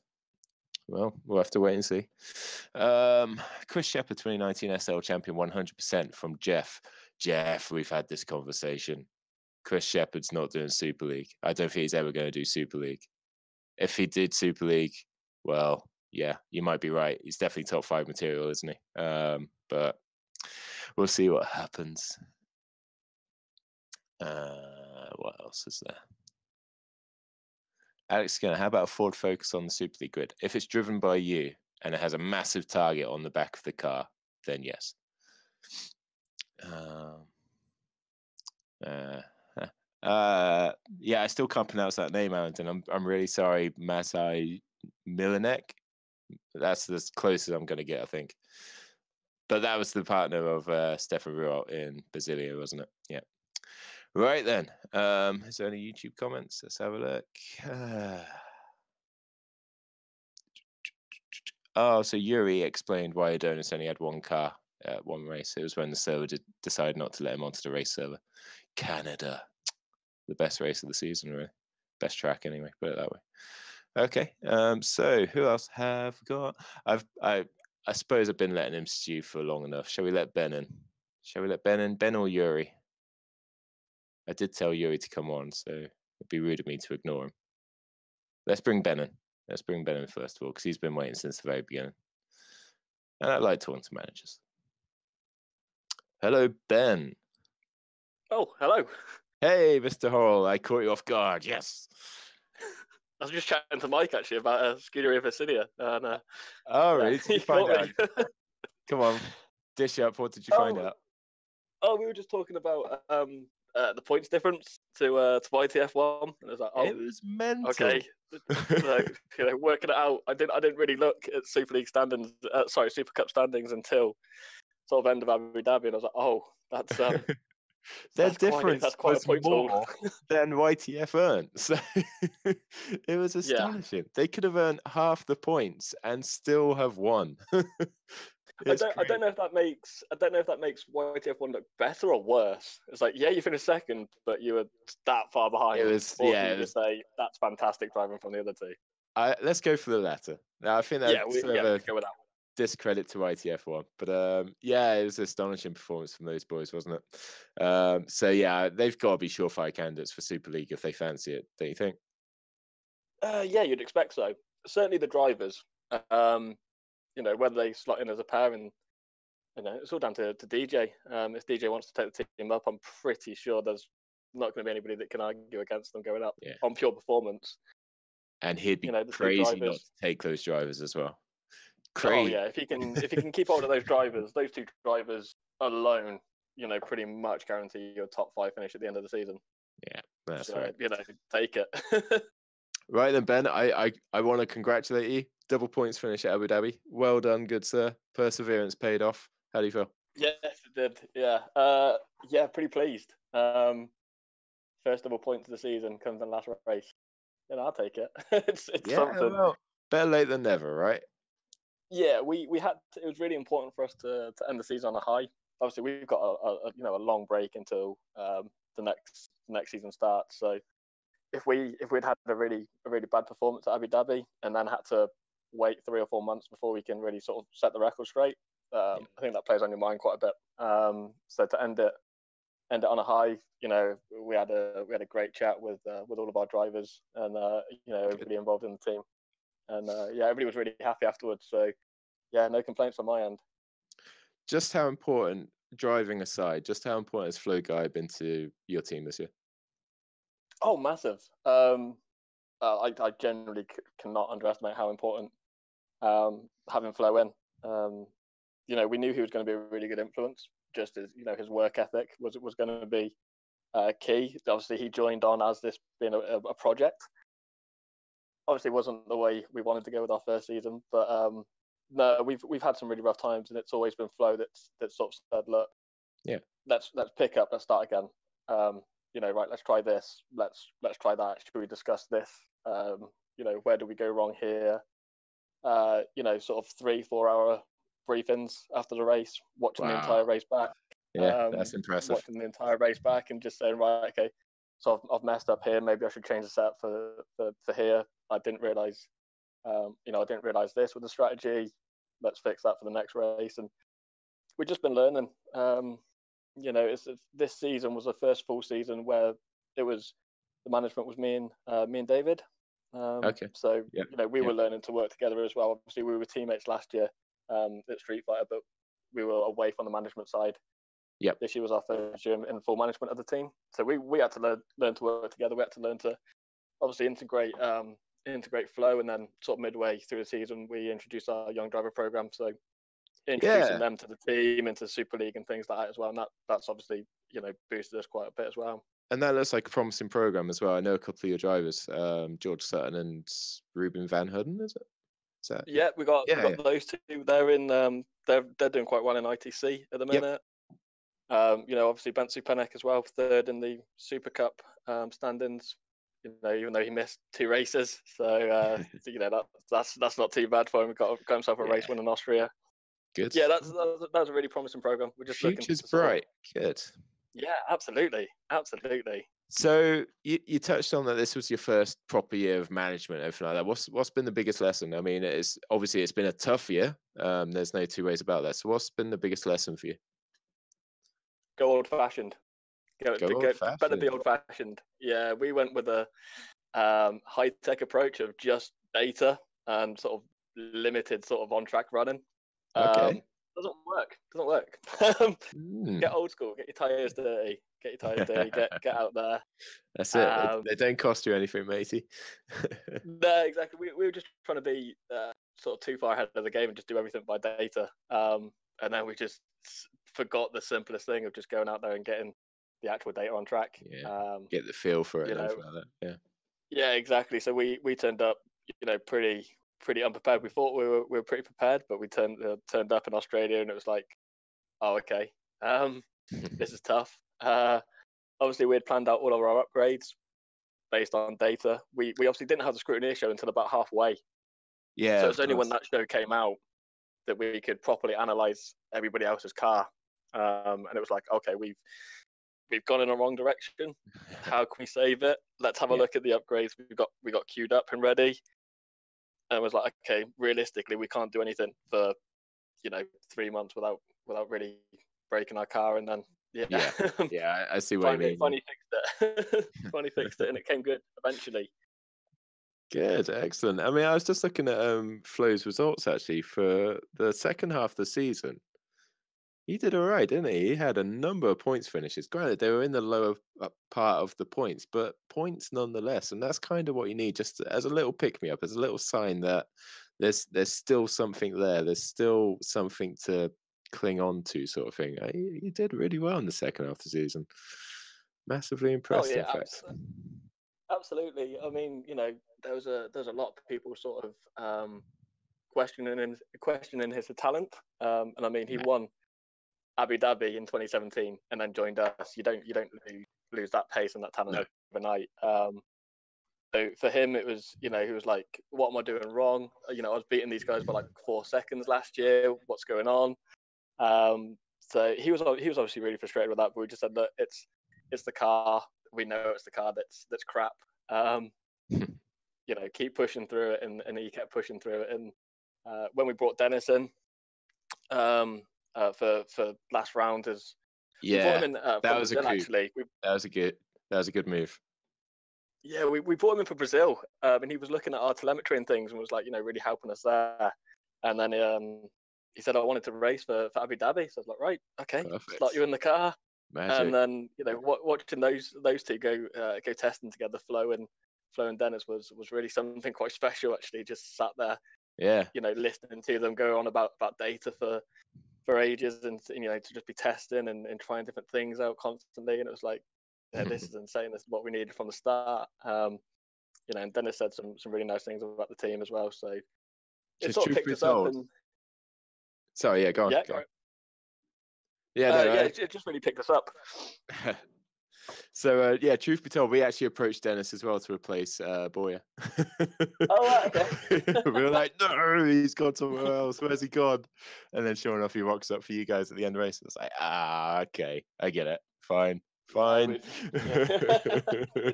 Well, we'll have to wait and see. Chris Shepard, 2019 SL champion, 100% from Jeff. Jeff, we've had this conversation. Chris Shepard's not doing Super League. I don't think he's ever going to do Super League. If he did Super League, well, yeah, you might be right. He's definitely top 5 material, isn't he? But we'll see what happens. What else is there? Alex Skinner, how about a Ford Focus on the Super League grid? If it's driven by you and it has a massive target on the back of the car, then yes. Yeah, I still can't pronounce that name, Alan. I'm really sorry, Masai Milanek. That's as close as I'm going to get, I think. But that was the partner of Stefan Ruot in Brasilia, wasn't it? Yeah. Right then. Is there any YouTube comments? Let's have a look. Oh, so Yuri explained why Adonis only had one car at one race. It was when the server decided not to let him onto the race server. Canada. The best race of the season, really. Best track, anyway, put it that way. Okay, so who else have got? I suppose I've been letting him stew for long enough. Shall we let Ben in? Shall we let Ben in? Ben or Yuri? I did tell Yuri to come on, so it'd be rude of me to ignore him. Let's bring Ben in. Let's bring Ben in first of all, because he's been waiting since the very beginning. And I like talking to managers. Hello, Ben. Oh, hello. Hey, Mr. Hall. I caught you off guard. Yes. I was just chatting to Mike, actually, about Scuderia Versilia. And, oh, really? Did you find out? Me. Come on. Dish up. What did you find out? Oh, we were just talking about the points difference to YTF1. And I was like, oh, it was mental. Okay. So, working it out. I didn't really look at Super League standings. Super Cup standings until sort of end of Abu Dhabi, and I was like, oh, that's their difference that's quite was a point more than YTF earned. So it was astonishing. Yeah. They could have earned half the points and still have won. I don't know if that makes YTF1 look better or worse. It's like, yeah, you finished second, but you were that far behind. It was say that's fantastic driving from the other two. Let's go for the latter. Now I think that we go with that one. Discredit to ITF1, but yeah, it was an astonishing performance from those boys, wasn't it? So yeah, they've got to be surefire candidates for Super League if they fancy it, don't you think? Yeah, you'd expect so. Certainly the drivers, whether they slot in as a pair, and it's all down to DJ. If DJ wants to take the team up, I'm pretty sure there's not going to be anybody that can argue against them going up on pure performance. And he'd be crazy not to take those drivers as well. Crazy. Oh yeah, if he can keep hold of those drivers, those two drivers alone, pretty much guarantee your top 5 finish at the end of the season. Yeah, that's right. Take it. Right then, Ben, I want to congratulate you. Double points finish at Abu Dhabi. Well done, good sir. Perseverance paid off. How do you feel? Yes, it did. Yeah. Yeah, pretty pleased. First double points of the season comes in last race. I'll take it. it's something. Well, better late than never, right? Yeah, we had to, it was really important for us to end the season on a high. Obviously, we've got a long break until the next season starts. So if we'd had a really bad performance at Abu Dhabi and then had to wait 3 or 4 months before we can really sort of set the record straight, I think that plays on your mind quite a bit. So to end it on a high, we had a great chat with all of our drivers and everybody involved in the team, and everybody was really happy afterwards. So yeah, no complaints on my end. Just how important, driving aside, just how important has Flo Guy been to your team this year? Oh, massive. I generally cannot underestimate how important having Flo in. We knew he was going to be a really good influence, just as his work ethic was going to be key. Obviously, he joined on as this being a project. Obviously, it wasn't the way we wanted to go with our first season, but no, we've had some really rough times, and it's always been Flo that sort of said, look, let's pick up, let's start again. Right, let's try this, let's try that. Should we discuss this? Where do we go wrong here? Sort of 3-4 hour briefings after the race, watching the entire race back. Yeah, that's impressive. Watching the entire race back and just saying, right, okay, so I've messed up here. Maybe I should change the setup for here. I didn't realize, this with the strategy. Let's fix that for the next race. And we've just been learning. This season was the first full season where it was the management was me and David. Okay. So we were learning to work together as well. Obviously, we were teammates last year at Street Fighter, but we were away from the management side. Yep. This year was our first year in full management of the team. So we had to learn to work together. We had to learn to obviously integrate Flow, and then sort of midway through the season, we introduced our young driver program. So introducing them to the team, into Super League and things like that as well. And that's obviously boosted us quite a bit as well. And that looks like a promising program as well. I know a couple of your drivers, George Sutton and Ruben Van Hooden, is it? Yeah, we got those two. They're in they're doing quite well in ITC at the minute. Obviously Bensu Penek as well, third in the Super Cup standings. Even though he missed 2 races, so that's not too bad for him. He got himself a race win in Austria. Good. Yeah, that's a really promising program. We're just future's bright. Good. Yeah, absolutely. So you touched on that this was your first proper year of management, everything like that. What's been the biggest lesson? I mean, it's been a tough year. There's no two ways about that. So what's been the biggest lesson for you? Go old-fashioned. Old-fashioned. Better be old-fashioned. Yeah, we went with a high-tech approach of just data and sort of limited sort of on-track running. Okay. Doesn't work. Get old school. Get your tires dirty. Get out there. That's it. They don't cost you anything, matey. No, exactly. We were just trying to be sort of too far ahead of the game and just do everything by data. And then we just forgot the simplest thing of just going out there and getting the actual data on track. Yeah. Get the feel for it and everything like that. Yeah. Yeah, exactly. So we turned up, pretty unprepared. We thought we were pretty prepared, but we turned up in Australia and it was like, oh, okay, this is tough. Obviously, we had planned out all of our upgrades based on data. We obviously didn't have the scrutineer show until about halfway. Yeah. So it was only when that show came out that we could properly analyze everybody else's car. And it was like, okay, we've gone in the wrong direction. How can we save it? Let's have a look at the upgrades we got queued up and ready. And it was like, okay, realistically, we can't do anything for 3 months without really breaking our car. And then I see what you mean. Finally fixed it. Finally fixed it, and it came good eventually. Good, excellent. I mean, I was just looking at Flo's results actually for the second half of the season. He did all right, didn't he? He had a number of points finishes. Granted, they were in the lower part of the points, but points nonetheless. And that's kind of what you need, just as a little pick-me-up, as a little sign that there's still something there. There's still something to cling on to, sort of thing. He did really well in the second half of the season. Massively impressed, in fact. Absolutely. I mean, there was a lot of people sort of questioning his talent. And I mean, he won Abu Dhabi in 2017 and then joined us. You don't lose that pace and that talent overnight. So for him, it was, he was like, what am I doing wrong? I was beating these guys by like 4 seconds last year. What's going on? So he was obviously really frustrated with that, but we just said that it's the car. We know it's the car that's crap. Keep pushing through it, and he kept pushing through it. And when we brought Dennis in for last round, we brought him in, that was Brazil, actually. That was a good move. Yeah, we brought him in for Brazil, and he was looking at our telemetry and things, and was like, really helping us there. And then he said, I wanted to race for Abu Dhabi. So I was like, right, okay, slot you in the car. Magic. And then watching those two go testing together, Flo and Dennis was really something quite special. Actually, just sat there, listening to them go on about data for ages, and to just be testing and trying different things out constantly. And it was like, this is insane. This is what we needed from the start. And Dennis said some really nice things about the team as well. So it sort of picked us up. Sorry, yeah, go on. Yeah, go on. It just really picked us up. So truth be told, we actually approached Dennis as well to replace Boyer. Okay. We were like, no, he's gone somewhere else. Where's he gone? And then sure enough, he rocks up for you guys at the end of the race. It's like, okay, I get it. Fine. It's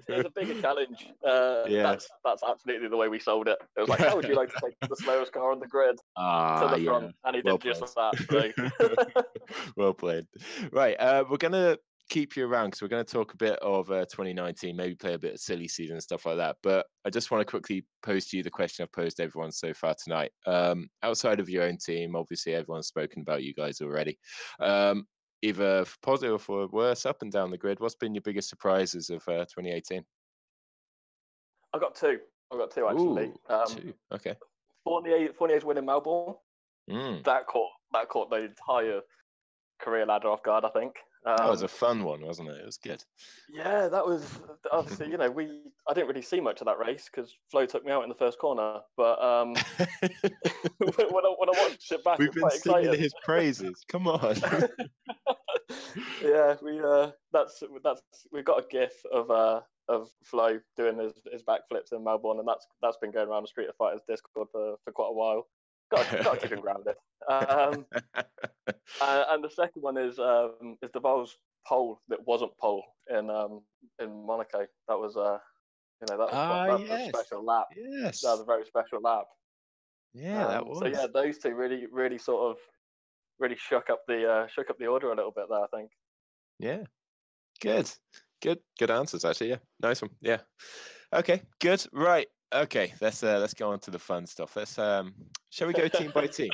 a bigger challenge. That's absolutely the way we sold it. It was like, how would you like to take the slowest car on the grid to the front? And he did just that. So. Well played. Right, we're gonna keep you around because we're going to talk a bit of 2019, maybe play a bit of silly season and stuff like that. But I just want to quickly pose to you the question I've posed to everyone so far tonight. Outside of your own team, obviously everyone's spoken about you guys already. Either for positive or for worse, up and down the grid, what's been your biggest surprises of 2018? I've got two actually. Two. Okay. Fournier's win in Melbourne. That caught the entire career ladder off guard, I think. That was a fun one, wasn't it? It was good. Yeah, that was obviously, I didn't really see much of that race because Flo took me out in the first corner. But when I watched it back, we've been singing his praises. Come on. Yeah, we've got a GIF of Flo doing his backflips in Melbourne, and that's been going around the Street of Fighters Discord for quite a while. Got to keep him grounded. And the second one is the Vols pole that wasn't pole in Monaco. That was a special lap. Yes, that was a very special lap. Yeah, that was. So yeah, those two really sort of shook up the order a little bit there, I think. Yeah, good answers actually. Yeah, nice one. Yeah, okay, good. Right. Okay, let's go on to the fun stuff. Let's shall we go team by team?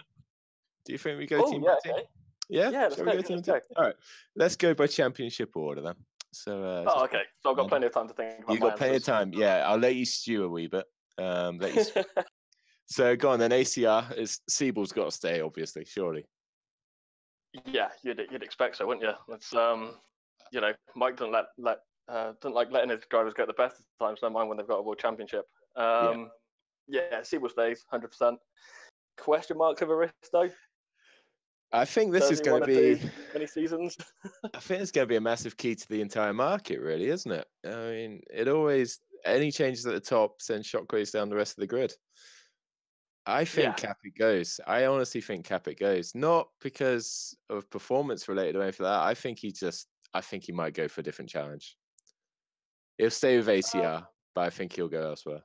Do you think we go team by team? Okay. Yeah, let's go. All right, let's go by championship order then. So. Okay. So I've got plenty of time to think about. You've got plenty of time. Yeah, I'll let you stew a wee bit. Let you. So go on then. ACR is Siebel's got to stay, obviously, surely. Yeah, you'd expect so, wouldn't you? That's Mike doesn't like letting his drivers get the best of times. Don't mind when they've got a world championship. Siebel stays 100%. Question marks over Risto? I think this is going to be many seasons. I think it's going to be a massive key to the entire market, really, isn't it? I mean, any changes at the top send shockwaves down the rest of the grid. I think Capit goes. I honestly think Capit goes. Not because of performance related or anything like that. I think he might go for a different challenge. He'll stay with ACR, but I think he'll go elsewhere.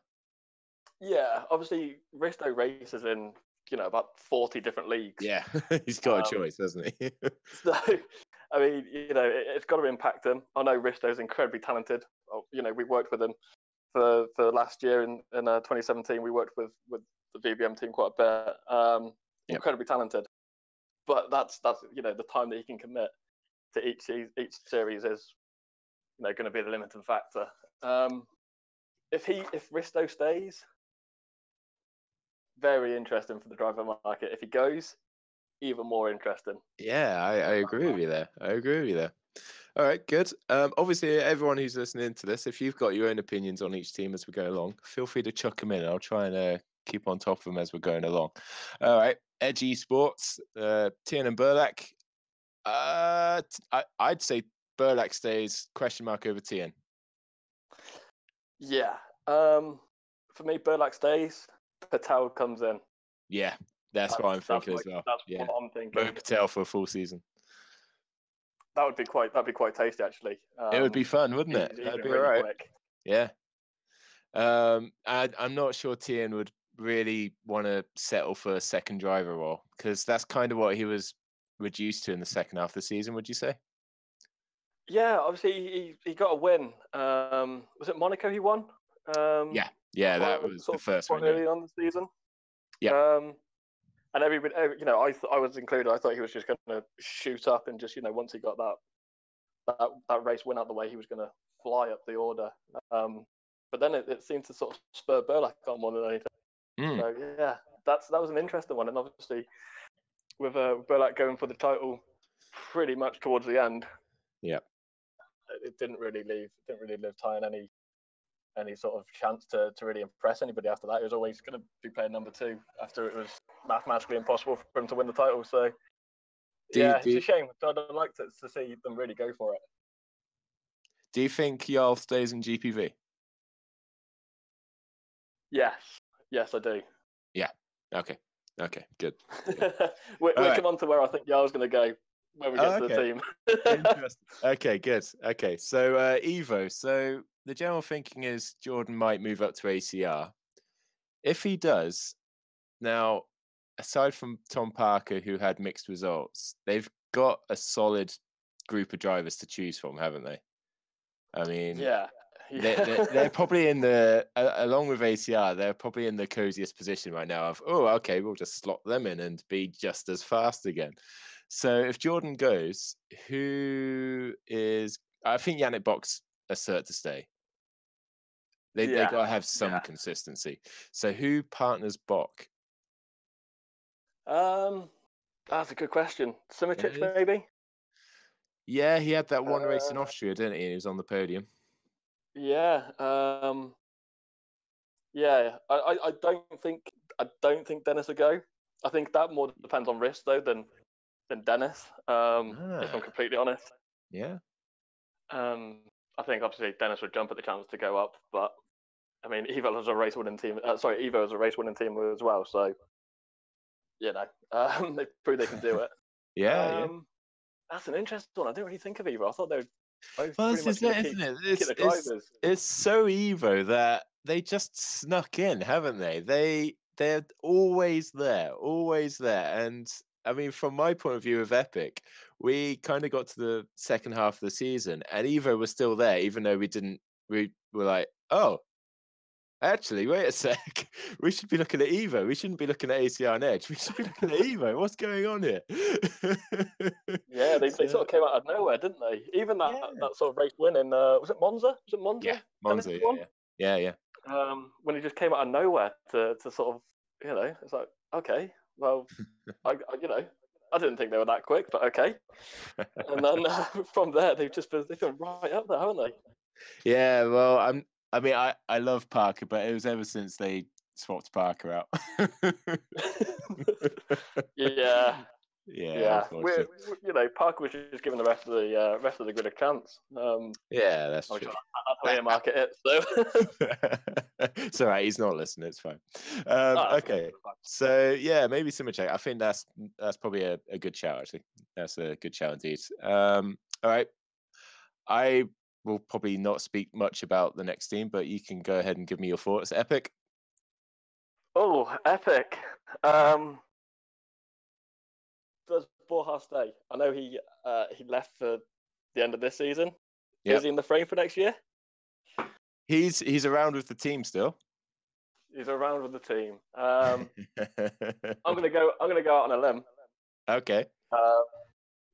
Yeah, obviously Risto races in about 40 different leagues. Yeah, he's got a choice, hasn't he? So, I mean, it's got to impact him. I know Risto's incredibly talented. We worked with him for last year in 2017. We worked with the VBM team quite a bit. Incredibly talented, but that's the time that he can commit to each series is going to be the limiting factor. If Risto stays, very interesting for the driver market. If he goes, even more interesting. Yeah, I agree with you there. All right, good. Obviously, everyone who's listening to this, if you've got your own opinions on each team as we go along, feel free to chuck them in. I'll try and keep on top of them as we're going along. All right, Edge Esports, Tien and Burlak. I'd say Burlak stays, question mark over TN. Yeah. For me, Burlak stays. Patel comes in. Yeah, that's what I'm thinking as well. That's yeah. what I'm thinking. Mo Patel for a full season. That'd be quite tasty, actually. It would be fun, wouldn't it? That'd be really all right. Quick. Yeah. I'm not sure TN would really want to settle for a second driver role, because that's kind of what he was reduced to in the second half of the season, would you say? Yeah, obviously he got a win. Was it Monaco he won? Yeah, that was the first one. Early on the season. Yeah. And everybody, I was included. I thought he was just going to shoot up and just, once he got that race win out the way, he was going to fly up the order. But then it seemed to sort of spur Burlak on more than anything. So yeah, that was an interesting one. And obviously, with Burlak going for the title pretty much towards the end, yeah, it didn't really leave Tyan any sort of chance to really impress anybody after that. He was always going to be playing number 2 after it was mathematically impossible for him to win the title. So it's a shame. I'd like to see them really go for it. Do you think Jarl stays in GPV? Yes, I do. Yeah. Okay, good. We'll come on to where I think Jarl's going to go when we get to the team. Interesting. Okay, good. Okay, so Evo. So the general thinking is Jordan might move up to ACR. If he does, now, aside from Tom Parker, who had mixed results, they've got a solid group of drivers to choose from, haven't they? I mean, yeah. They're probably in the, along with ACR, they're probably in the coziest position right now of, okay, we'll just slot them in and be just as fast again. So if Jordan goes, who is, I think Yannick Bock's a cert to stay. They got to have some consistency. So who partners Bock? That's a good question. Simitic, maybe? Yeah, he had that one race in Austria, didn't he? He was on the podium. Yeah. I don't think Dennis will go. I think that more depends on risk though than Dennis. If I'm completely honest. Yeah. I think obviously Dennis would jump at the chance to go up, but I mean Evo is a race winning team. Evo is a race winning team as well. So they prove they can do it. Yeah. That's an interesting one. I didn't really think of Evo. I thought they were both well, pretty much isn't it? Keep the drivers. It's so Evo that they just snuck in, haven't they? They're always there. And I mean, from my point of view of Epic, we kind of got to the second half of the season, and Evo was still there, even though we were like, oh, actually, wait a sec. We should be looking at Evo. We shouldn't be looking at ACR and Edge. We should be looking at Evo. What's going on here? Yeah, they sort of came out of nowhere, didn't they? Even that sort of race win in, was it Monza? Was it Monza? Yeah, Monza, yeah. When he just came out of nowhere to sort of, it's like, okay, well, I didn't think they were that quick, but okay. And then from there, they've been right up there, haven't they? Yeah, well, I love Parker, but it was ever since they swapped Parker out. Yeah. Parker was just giving the rest of the grid a chance. Yeah, that's true. That's how you market it. So it's all right. He's not listening. It's fine. Okay. So yeah, maybe Simichek. I think that's probably a good shout. Actually, that's a good shout indeed. All right. I will probably not speak much about the next team, but you can go ahead and give me your thoughts. Epic. Oh, Epic. Does Borja stay? I know he left for the end of this season. Yep. Is he in the frame for next year? He's around with the team still. He's around with the team. I'm gonna go out on a limb. Okay. I'm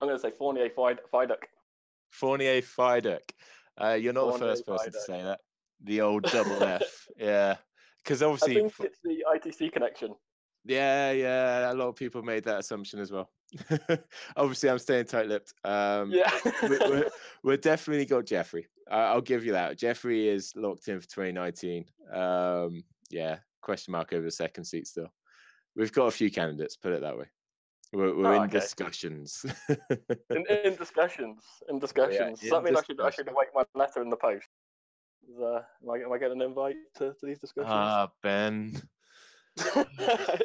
gonna say Fournier Fiduk. Fournier Fiduk. You're not the first person to say that. The old double F. Yeah. Because obviously, I think it's the ITC connection. Yeah. A lot of people made that assumption as well. Obviously, I'm staying tight-lipped. We're definitely got Jeffrey. I'll give you that. Jeffrey is locked in for 2019. Question mark over the second seat still. We've got a few candidates, put it that way. We're in discussions. in discussions. Does that mean I should await my letter in the post? Am I getting an invite to these discussions? Ben.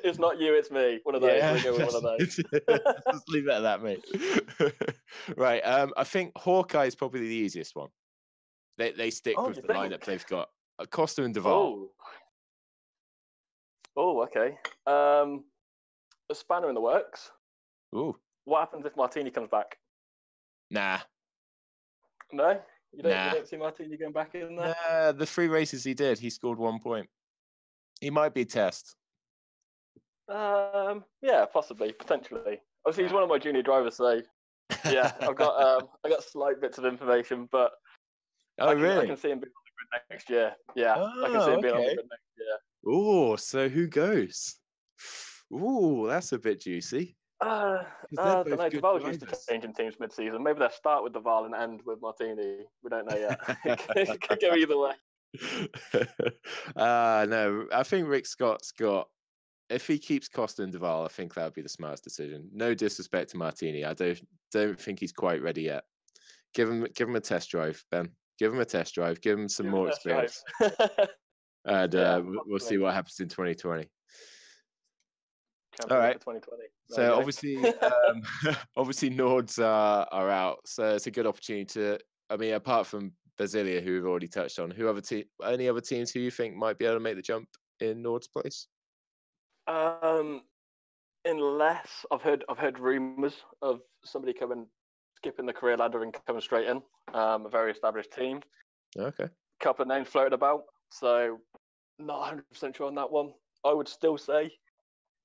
It's not you, it's me. One of those. Yeah. We're going with one of those. Just leave it at that, mate. Right. I think Hawkeye is probably the easiest one. They stick with the lineup they've got. Costa and Duval. Oh, okay. A spanner in the works. Ooh. What happens if Martini comes back? Nah. No? You don't see Martini going back in there? Nah, the 3 races he did, he scored 1 point. He might be a test. Yeah, possibly, potentially. Obviously, he's one of my junior drivers, so yeah, I got slight bits of information, but really? I can see him being on the grid next year. Yeah, I can see him being on the grid next year. Oh, so who goes? Ooh, that's a bit juicy. I don't know. Duval's used to changing teams mid-season. Maybe they'll start with Duval and end with Martini. We don't know yet. It could go either way. No, I think Rick Scott's got. If he keeps Costa and Duval, I think that would be the smartest decision. No disrespect to Martini, I don't think he's quite ready yet. Give him a test drive, Ben. Give him a test drive. Give him some more experience, and we'll see what happens in 2020. All right. 2020. So obviously Nords are out. So it's a good opportunity to. I mean, apart from Basilia, who we've already touched on, any other teams who you think might be able to make the jump in Nord's place? Unless I've heard rumours of somebody skipping the career ladder and coming straight in. A very established team. Okay. A couple of names floated about, so not 100% sure on that one. I would still say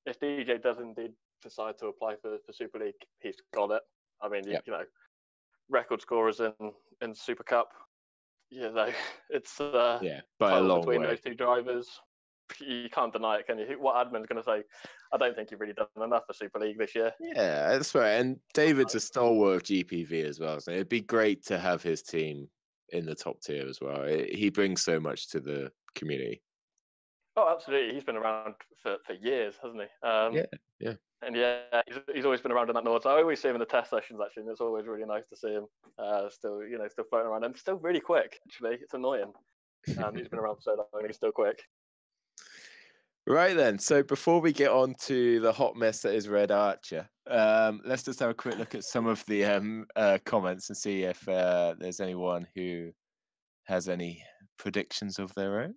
if DJ does indeed decide to apply for Super League, he's got it. I mean, you know, record scorers in Super Cup. You know, it's by a long between way. those 2 drivers. You can't deny it, can you? What admin's going to say? I don't think you've really done enough for Super League this year. Yeah, that's right. And David's a stalwart of GPV as well, so it'd be great to have his team in the top tier as well. He brings so much to the community. Oh, absolutely. He's been around for years, hasn't he? Yeah. And he's always been around in that North. I always see him in the test sessions, actually, and it's always really nice to see him still floating around. And still really quick, actually. It's annoying. He's been around for so long and he's still quick. Right then, so before we get on to the hot mess that is Red Archer, let's just have a quick look at some of the comments and see if there's anyone who has any predictions of their own.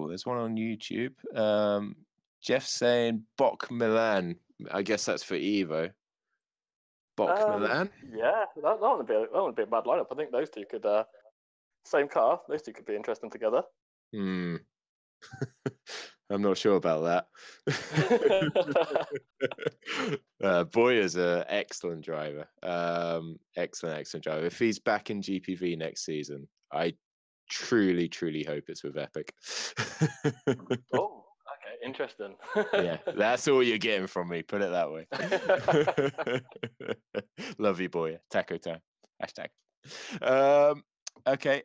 There's one on YouTube. Jeff saying Bok Milan. I guess that's for Evo. Bok Milan? Yeah, that wouldn't be a bad lineup. I think those two could... Same car. Those two could be interesting together. I'm not sure about that. Boyer's an excellent driver. Excellent driver. If he's back in GPV next season, I truly hope it's with Epic. Oh, okay, interesting. Yeah, that's all you're getting from me. Put it that way. Love you, Boyer. Taco time. Hashtag. Okay.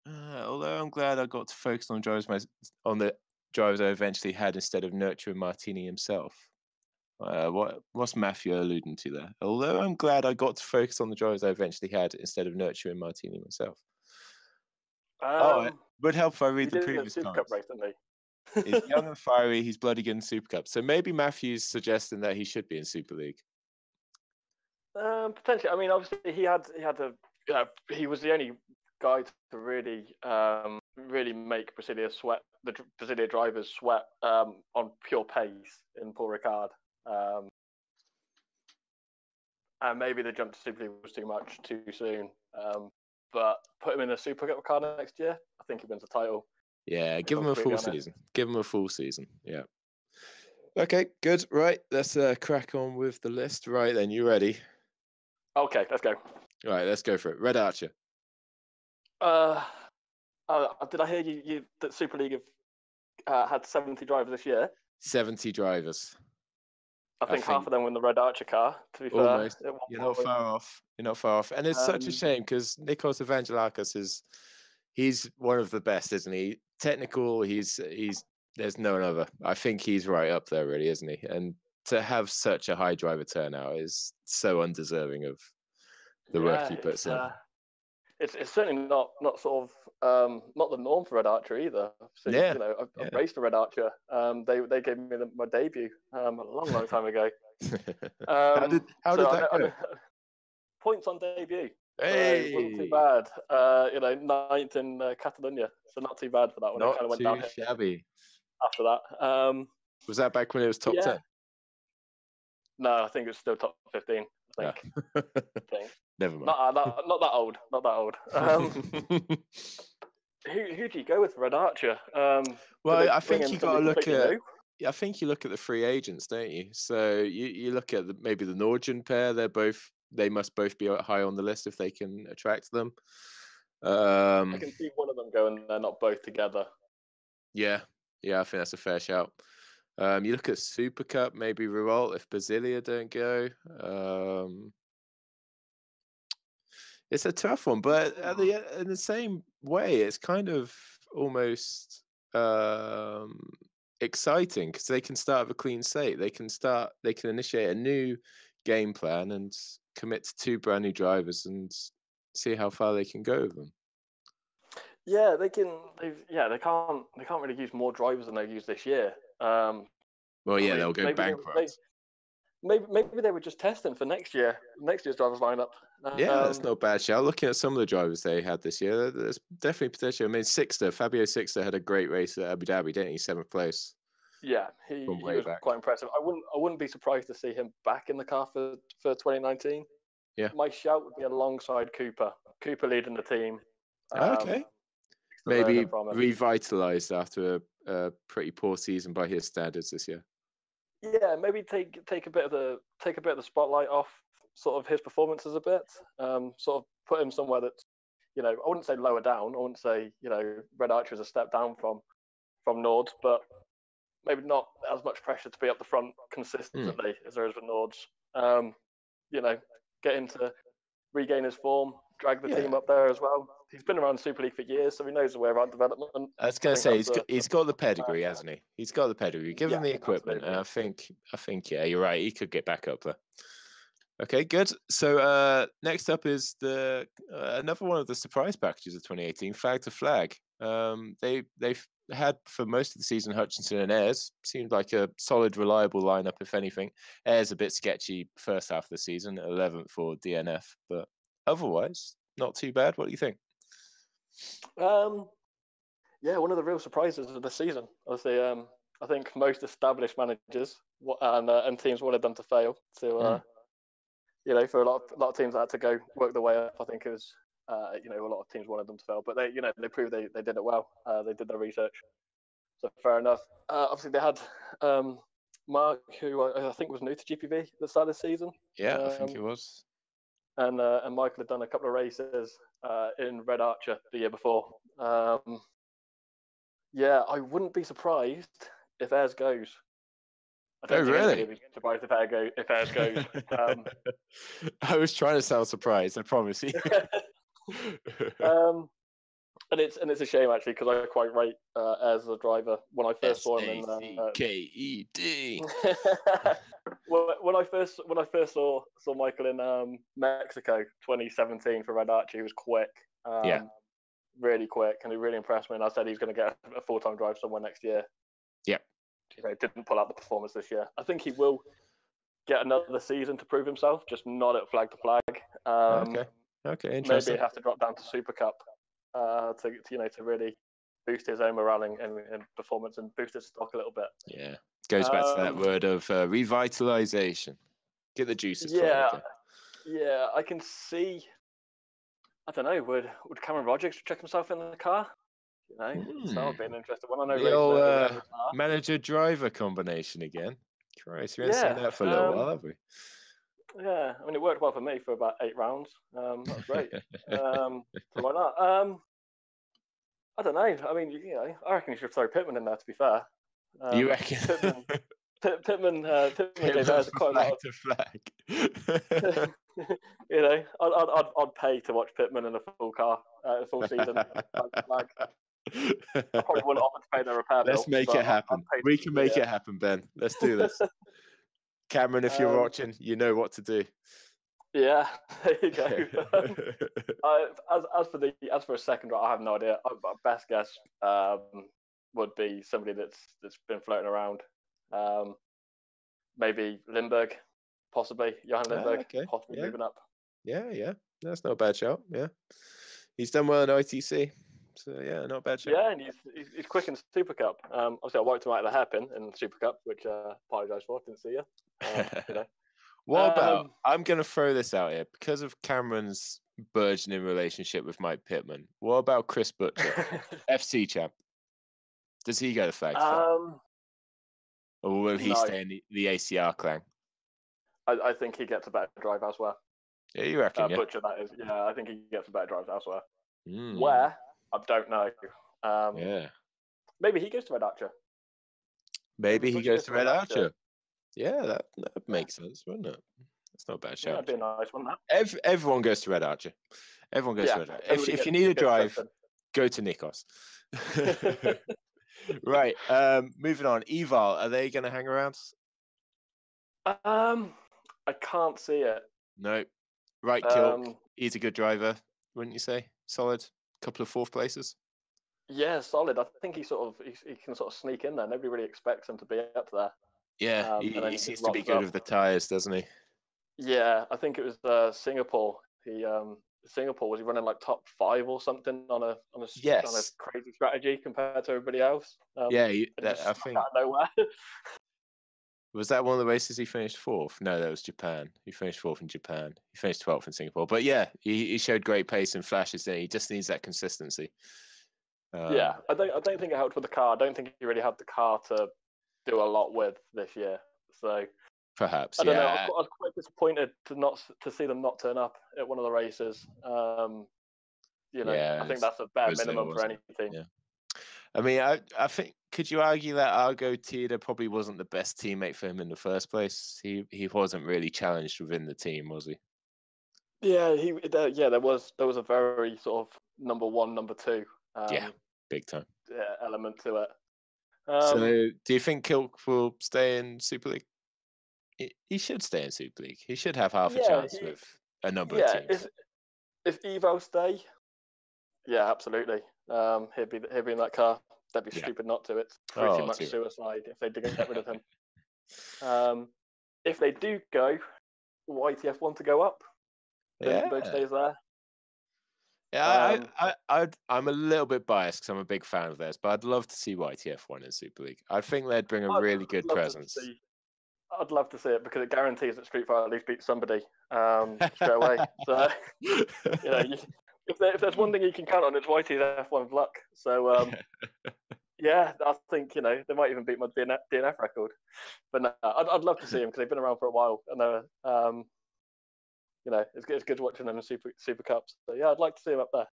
Although I'm glad I got to focus on the drivers I eventually had instead of nurturing Martini himself. What's Matthew alluding to there? Although I'm glad I got to focus on the drivers I eventually had instead of nurturing Martini myself. It would help if I read the previous Super Cup race, didn't he? He's young and fiery. He's bloody good in Super Cup. So maybe Matthew's suggesting that he should be in Super League. Potentially. I mean, obviously he he was the only guy to really make Brasilia sweat, the Brasilia drivers sweat on pure pace in Paul Ricard. And maybe the jump to Super League was too much too soon. But put him in a Super Cup car next year, I think he wins the title. Yeah, give him a full season. Give him a full season. Yeah. Okay, good. Right, let's crack on with the list. Right then, you ready? Okay, let's go. All right, let's go for it. Red Archer. Did I hear you that Super League have had 70 drivers this year? 70 drivers. I think half of them were in the Red Archer car, to be almost. fair. You're not far off. And it's such a shame because Nikos Evangelakis is he's one of the best, isn't he? Technical, he's there's no other. I think he's right up there, really, isn't he? And to have such a high driver turnout is so undeserving of the work he puts in. It's certainly not sort of not the norm for Red Archer either. So, Yeah, you know, I've raced a Red Archer. They gave me my debut a long time ago. How did that go? Points on debut. Hey, so wasn't too bad. You know, 9th in Catalonia, so not too bad for that one. Not it kind of went too downhill shabby. after that. Was that back when it was top 10? No, I think it's still top 15. I think. Never mind. Not that old. Not that old. Who do you go with for Red Archer? Well, I think you got to look at. I think you look at the free agents, don't you? So you look at maybe the Norwegian pair. They must both be high on the list if they can attract them. I can see one of them going. They're not both together. Yeah, I think that's a fair shout. You look at Super Cup, maybe Revolt if Basilia don't go. It's a tough one, but in the same way, it's kind of almost exciting because they can start with a clean slate. They can initiate a new game plan and commit to 2 brand new drivers and see how far they can go with them. Yeah, they can. They can't really use more drivers than they've used this year. Well, yeah, they'll go bankrupt. Maybe they were just testing for next year's drivers lineup. Yeah, that's not a bad shout. Looking at some of the drivers they had this year, there's definitely potential. I mean, Fabio Sixter had a great race at Abu Dhabi, didn't he? 7th place. Yeah, he was quite impressive. I wouldn't be surprised to see him back in the car for 2019. Yeah, my shout would be alongside Cooper. Cooper leading the team. Okay. Maybe revitalized after a pretty poor season by his standards this year. Yeah, maybe take a bit of the spotlight off sort of his performances a bit. Sort of put him somewhere that's, you know, I wouldn't say lower down. I wouldn't say, you know, Red Archer is a step down from Nords, but maybe not as much pressure to be up the front consistently as there is with Nords. You know, get him to regain his form, drag the team up there as well. He's been around Super League for years, so he knows the way around development. I was going to say he's got the pedigree, hasn't he? He's got the pedigree. Give him the equipment, and I think yeah, you're right. He could get back up there. Okay, good. So next up is the another one of the surprise packages of 2018, Flag to Flag. They've had for most of the season Hutchinson and Ayres. Seemed like a solid, reliable lineup, if anything. Ayres a bit sketchy first half of the season, 11th for DNF, but otherwise not too bad. What do you think? Yeah, one of the real surprises of the season. Obviously, I think most established managers and teams wanted them to fail. To you know, for a lot of teams that had to go work their way up, I think it was you know, a lot of teams wanted them to fail, but they proved they did it well. They did their research, so fair enough. Obviously, they had Mark, who I think was new to GPV at the start of the season. Yeah, I think he was. And Michael had done a couple of races in Red Archer the year before. Yeah, I wouldn't be surprised if Ayres goes. Oh, really? Be surprised if Ayres goes. I was trying to sound surprised. I promise you. And it's a shame actually because I quite rate Ayres as a driver. When I first saw him in K-E-D. when I first saw Michael in Mexico 2017 for Red Archer, he was quick. Really quick, and he really impressed me. And I said he's going to get a full-time drive somewhere next year. Yep. You know, didn't pull out the performance this year. I think he will get another season to prove himself, just not at Flag to Flag. Okay, interesting. Maybe he'd have to drop down to Super Cup to really boost his own morale and performance and boost his stock a little bit. Yeah, goes back to that word of revitalization. Get the juices flowing again. Yeah, I can see. I don't know. Would Cameron Rogers check himself in the car? You know, that would be an interesting one. I know the old manager-driver combination again. Christ, we haven't seen that for a little while, have we? Yeah, I mean, it worked well for me for about 8 rounds. That was great. So why not? I don't know. I mean, you know, I reckon you should throw Pittman in there. To be fair, you reckon? Pittman gave us quite a lot of flag. You know, I'd pay to watch Pittman in a full car, a full season. Like, I probably wouldn't offer to pay the repair bill. Let's make it happen. We can make it happen, Ben. Let's do this. Cameron, if you're watching, you know what to do. Yeah, there you go. As for a second, I have no idea. My best guess would be somebody that's been floating around. Maybe Lindbergh, possibly Johan Lindbergh, possibly moving up. Yeah, that's not a bad shout. Yeah, he's done well in ITC, so yeah, not a bad shout. Yeah, and he's quick in Super Cup. Obviously, I wiped him out of the hairpin in the Super Cup, which I apologise for. Didn't see you. You know. What about? I'm going to throw this out here because of Cameron's burgeoning relationship with Mike Pittman. What about Chris Butcher, FC champ? Does he go to flag? Or will he stay in the ACR clan? I think he gets a better drive elsewhere. Yeah, you reckon? Butcher, that is. Yeah, I think he gets a better drive elsewhere. Where? I don't know. Yeah. Maybe he goes to Red Archer. Maybe he goes to Red Archer. Yeah, that makes sense, wouldn't it? That's not a bad shout. Yeah, that'd be a nice one. That. Everyone goes to Red Archer. Everyone goes to Red Archer. If you need a drive, go to Nikos. Right. Moving on. Eval, are they going to hang around? I can't see it. No. Right, Kilk. He's a good driver, wouldn't you say? Solid. Couple of fourth places. Yeah, solid. I think he can sort of sneak in there. Nobody really expects him to be up there. Yeah, he seems to be good with the tyres, doesn't he? Yeah, I think it was Singapore. Singapore, was he running like top 5 or something on a crazy strategy compared to everybody else? I think out of nowhere. Was that one of the races he finished 4th? No, that was Japan. He finished 4th in Japan. He finished 12th in Singapore. But yeah, he showed great pace and flashes there. He just needs that consistency. I don't think it helped with the car. I don't think he really had the car to do a lot with this year. So perhaps, I don't know. I was quite disappointed to see them not turn up at one of the races. I think that's a bare minimum for any team. Yeah. I mean, I think, could you argue that Argo Tida probably wasn't the best teammate for him in the first place? He wasn't really challenged within the team, was he? Yeah, there was a very sort of number 1, number 2. Big time. Element to it. So, do you think Kilk will stay in Super League? He should stay in Super League. He should have half a chance with a number of teams. If Evo stay, yeah, absolutely. He'll be in that car. That'd be stupid not to. It's pretty much suicide if they did get rid of him. If they do go, YTF1 to go up. Lindbergh stays there. Yeah, I'm a little bit biased because I'm a big fan of theirs, but I'd love to see YTF1 in Super League. I think they'd bring a really good presence. I'd love to see it because it guarantees that Street Fighter at least beats somebody straight away. So, if there's one thing you can count on, it's YTF1's luck. So, I think they might even beat my DNF record. But no, I'd love to see them because they've been around for a while and they're. It's good watching them in Super Cups. So yeah, I'd like to see him up there.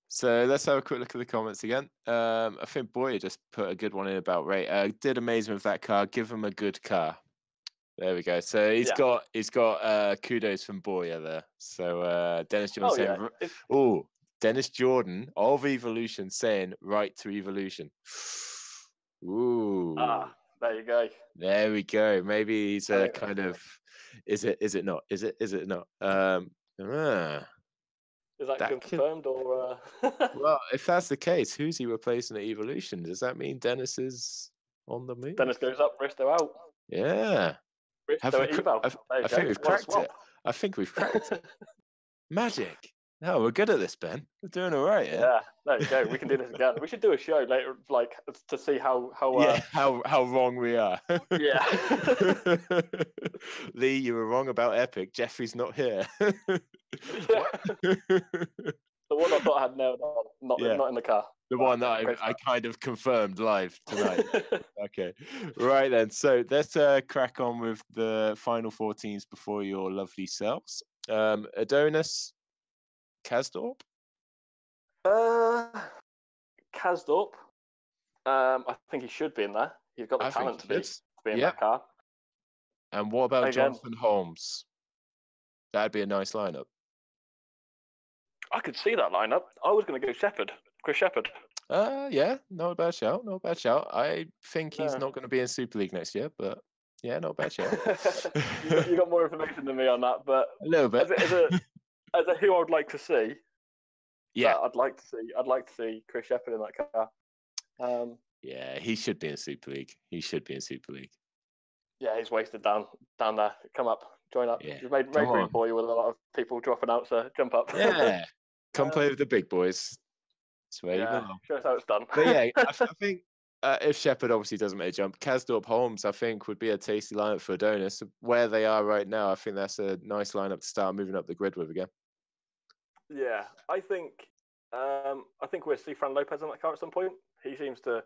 So let's have a quick look at the comments again. I think Boyer just put a good one in about Ray. Did amazing with that car. Give him a good car. There we go. So he's got kudos from Boyer there. So Dennis Jordan Dennis Jordan of Evolution saying right to Evolution. Ooh. There you go. There we go. Maybe he's a kind of. Is it not? Is it not? Is that confirmed or? Well, if that's the case, who's he replacing at Evolution? Does that mean Dennis is on the move? Dennis goes up, Risto out. Yeah. I think we've cracked it. I think we've cracked it. Magic. No, we're good at this, Ben. We're doing all right. Yeah, there you go. We can do this again. We should do a show later, like to see how wrong we are. Yeah. Lee, you were wrong about Epic. Jeffrey's not here. The one I thought I had nailed on, not in the car. The one that I kind of confirmed live tonight. Okay, right then. So let's crack on with the final 4 teams before your lovely selves. Adonis. Kazdorp? Kazdorp. I think he should be in there. He's got the talent to be in that car. And what about Jonathan Holmes? That'd be a nice lineup. I could see that lineup. I was going to go Chris Shepherd. Yeah, not a bad shout. Not a bad shout. I think he's Yeah. not going to be in Super League next year, but yeah, not a bad shout. you got more information than me on that, but A little bit. as a who I would like to see. Yeah, I'd like to see Chris Shepherd in that car. Yeah, he should be in Super League. He should be in Super League. Yeah, he's wasted down there. Come up, join up. Yeah. He's made room for you with a lot of people dropping out, so jump up. Yeah, come play with the big boys. That's where you belong. Show us how it's done. But yeah, I think if Shepherd obviously doesn't make a jump, Kasdorp Holmes, I think, would be a tasty lineup for Adonis. Where they are right now, I think that's a nice lineup to start moving up the grid with again. Yeah, I think we'll see Fran Lopez in that car at some point. He seems to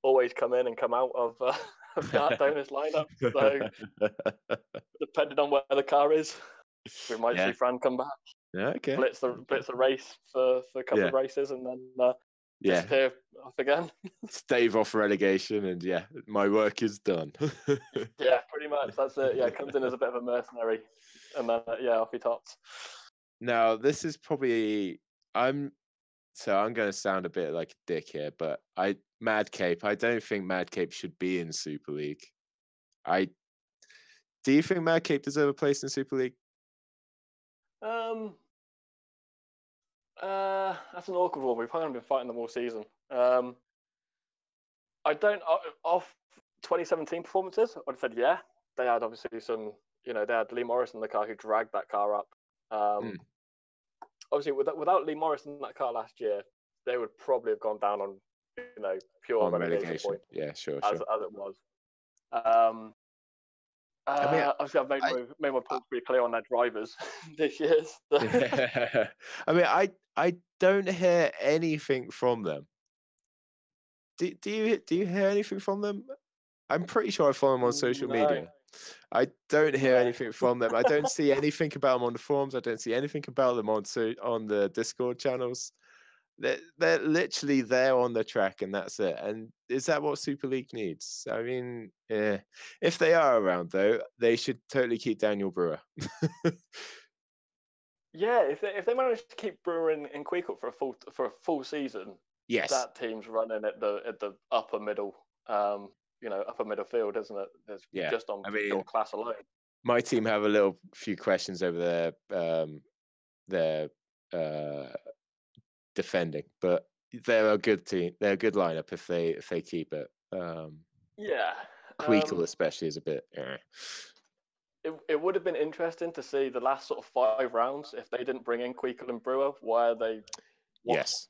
always come in and come out of the Adonis lineup. So depending on where the car is, we might see Fran come back. Yeah, okay. Blitz the race for a couple of races and then disappear off again. Stave off relegation and my work is done. Yeah, pretty much. That's it. Yeah, comes in as a bit of a mercenary and then off he tops. Now, this is probably I'm going to sound a bit like a dick here, but Mad Cape, I don't think Mad Cape should be in Super League. Do you think Mad Cape deserve a place in Super League? That's an awkward one. We've kind of been fighting them all season. I don't off 2017 performances. I'd have said they had obviously some. They had Lee Morris in the car who dragged that car up. Obviously, without Lee Morris in that car last year, they would probably have gone down on pure relegation point. Yeah, sure. As it was. Obviously, I've made my point pretty clear on their drivers this year. So. I mean, I don't hear anything from them. Do you hear anything from them? I'm pretty sure I follow them on social media. I don't hear anything from them. I don't see anything about them on the forums. I don't see anything about them on the Discord channels. They're literally there on the track and that's it. And is that what Super League needs? I mean, if they are around though, they should totally keep Daniel Brewer. Yeah, if they manage to keep Brewer in Quick-Up for a full season, yes, that team's running at the upper middle, upper middle field, isn't it? There's just on pure class alone. My team have a few questions over their defending, but they're a good team. They're a good lineup if they keep it. Queekle especially is a bit. It would have been interesting to see the last sort of 5 rounds if they didn't bring in Queekle and Brewer, what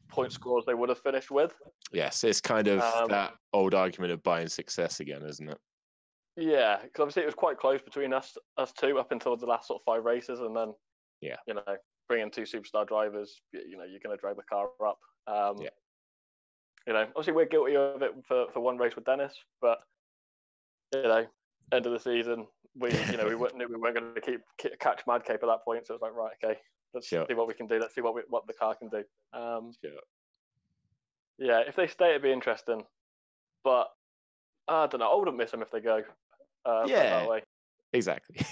point scores they would have finished with. Yes, it's kind of that old argument of buying success again, isn't it? Yeah, because obviously it was quite close between us two up until the last sort of 5 races, and then bring in 2 superstar drivers. You're going to drag the car up. Obviously we're guilty of it for one race with Dennis, but end of the season we weren't going to catch Mad Cape at that point, so it was like, right, okay, let's see what we can do. Let's see what the car can do. Yeah, if they stay, it'd be interesting, but I don't know. I wouldn't miss them if they go. That way. Exactly.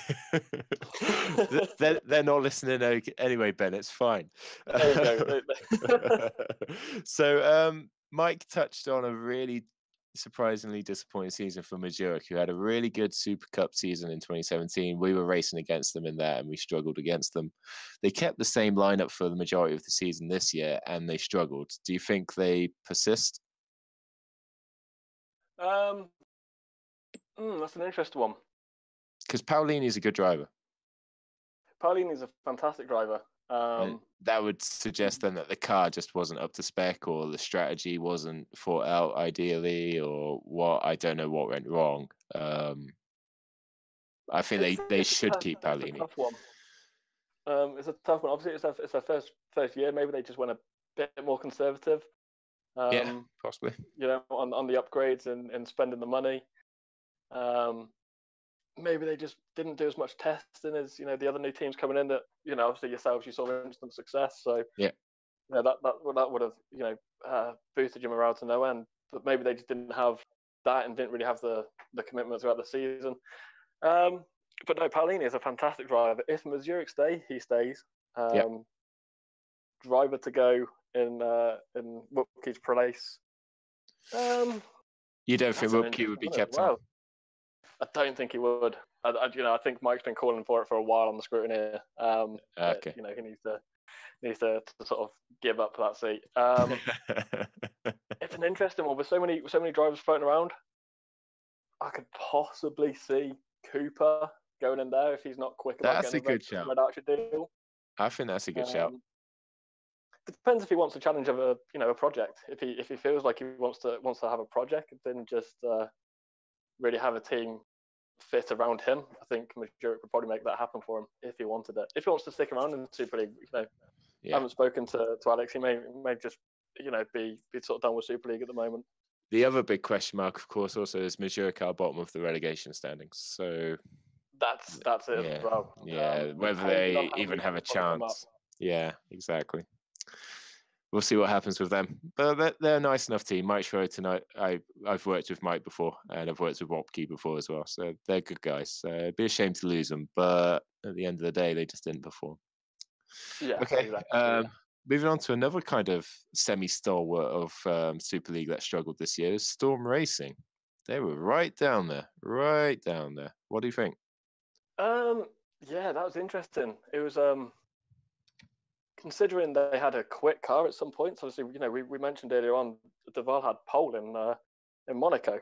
they're not listening anyway, Ben. It's fine. There you go. So Mike touched on a really surprisingly disappointing season for Majuric, who had a really good Super Cup season in 2017. We were racing against them in that, and we struggled against them. They kept the same lineup for the majority of the season this year, and they struggled. Do you think they persist? That's an interesting one. Because Paolini's a good driver. Paolini's a fantastic driver. That would suggest then that the car just wasn't up to spec, or the strategy wasn't thought out ideally, or what. I don't know what went wrong. I think they should keep Paolini. It's a tough one. It's a tough one. Obviously, it's their first year. Maybe they just went a bit more conservative. Possibly. On the upgrades and spending the money. Maybe they just didn't do as much testing as the other new teams coming in. That obviously yourselves, you saw instant success. So that would have boosted your morale to no end. But maybe they just didn't have that and didn't really have the commitment throughout the season. But no, Paolini is a fantastic driver. If Mazurek he stays. Driver to go in Wupke's place. You don't think Wupke would be kept on? I don't think he would. I think Mike's been calling for it for a while on the scrutiny. Okay. He needs to sort of give up that seat. It's an interesting one with so many drivers floating around. I could possibly see Cooper going in there if he's not quick about that's getting a good shout. Red Archer deal. I think that's a good shout. Depends if he wants to challenge of a project. If he feels like he wants to have a project, then just really have a team fit around him. I think Mazurek would probably make that happen for him if he wanted it. If he wants to stick around in the Super League, I haven't spoken to Alex. He may just be sort of done with Super League at the moment. The other big question mark, of course, also is Mazurek at the bottom of the relegation standings. So that's it as well. Yeah, whether they even have a chance. Yeah, exactly. We'll see what happens with them. But they're a nice enough team. Mike Schroeder tonight. I've worked with Mike before, and I've worked with Wopke before as well. So they're good guys. So it'd be a shame to lose them, but at the end of the day, they just didn't perform. Yeah. Okay. Exactly. Moving on to another kind of semi-stalwart of Super League that struggled this year is Storm Racing. They were right down there. What do you think? Yeah, that was interesting. It was considering they had a quick car at some points. Obviously, we mentioned earlier on Duval had pole in Monaco.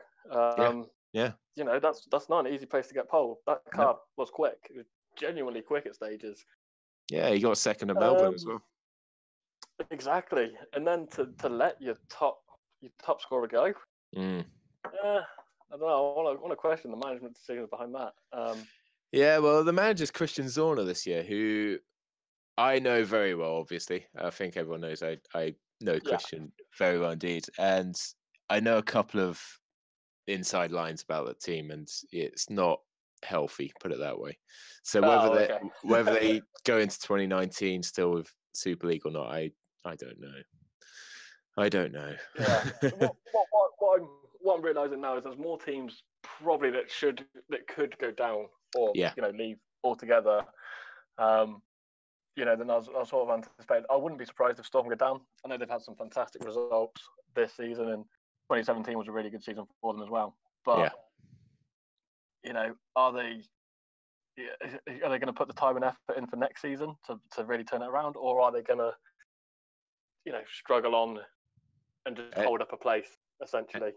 Yeah. That's not an easy place to get pole. That car was quick. It was genuinely quick at stages. Yeah, he got second at Melbourne as well. Exactly, and then to let your top scorer go. I don't know. I want to question the management decisions behind that. Yeah, well, the manager's Christian Zorner this year, who I know very well, obviously. I think everyone knows I know Christian very well indeed. And I know a couple of inside lines about the team, and it's not healthy, put it that way. So whether they go into 2019 still with Super League or not, I don't know. Yeah. What I'm realising now is there's more teams probably that could go down or leave altogether. Than I was sort of anticipating. I wouldn't be surprised if Storm go down. I know they've had some fantastic results this season, and 2017 was a really good season for them as well. But are they going to put the time and effort in for next season to really turn it around, or are they going to struggle on and just hold up a place essentially?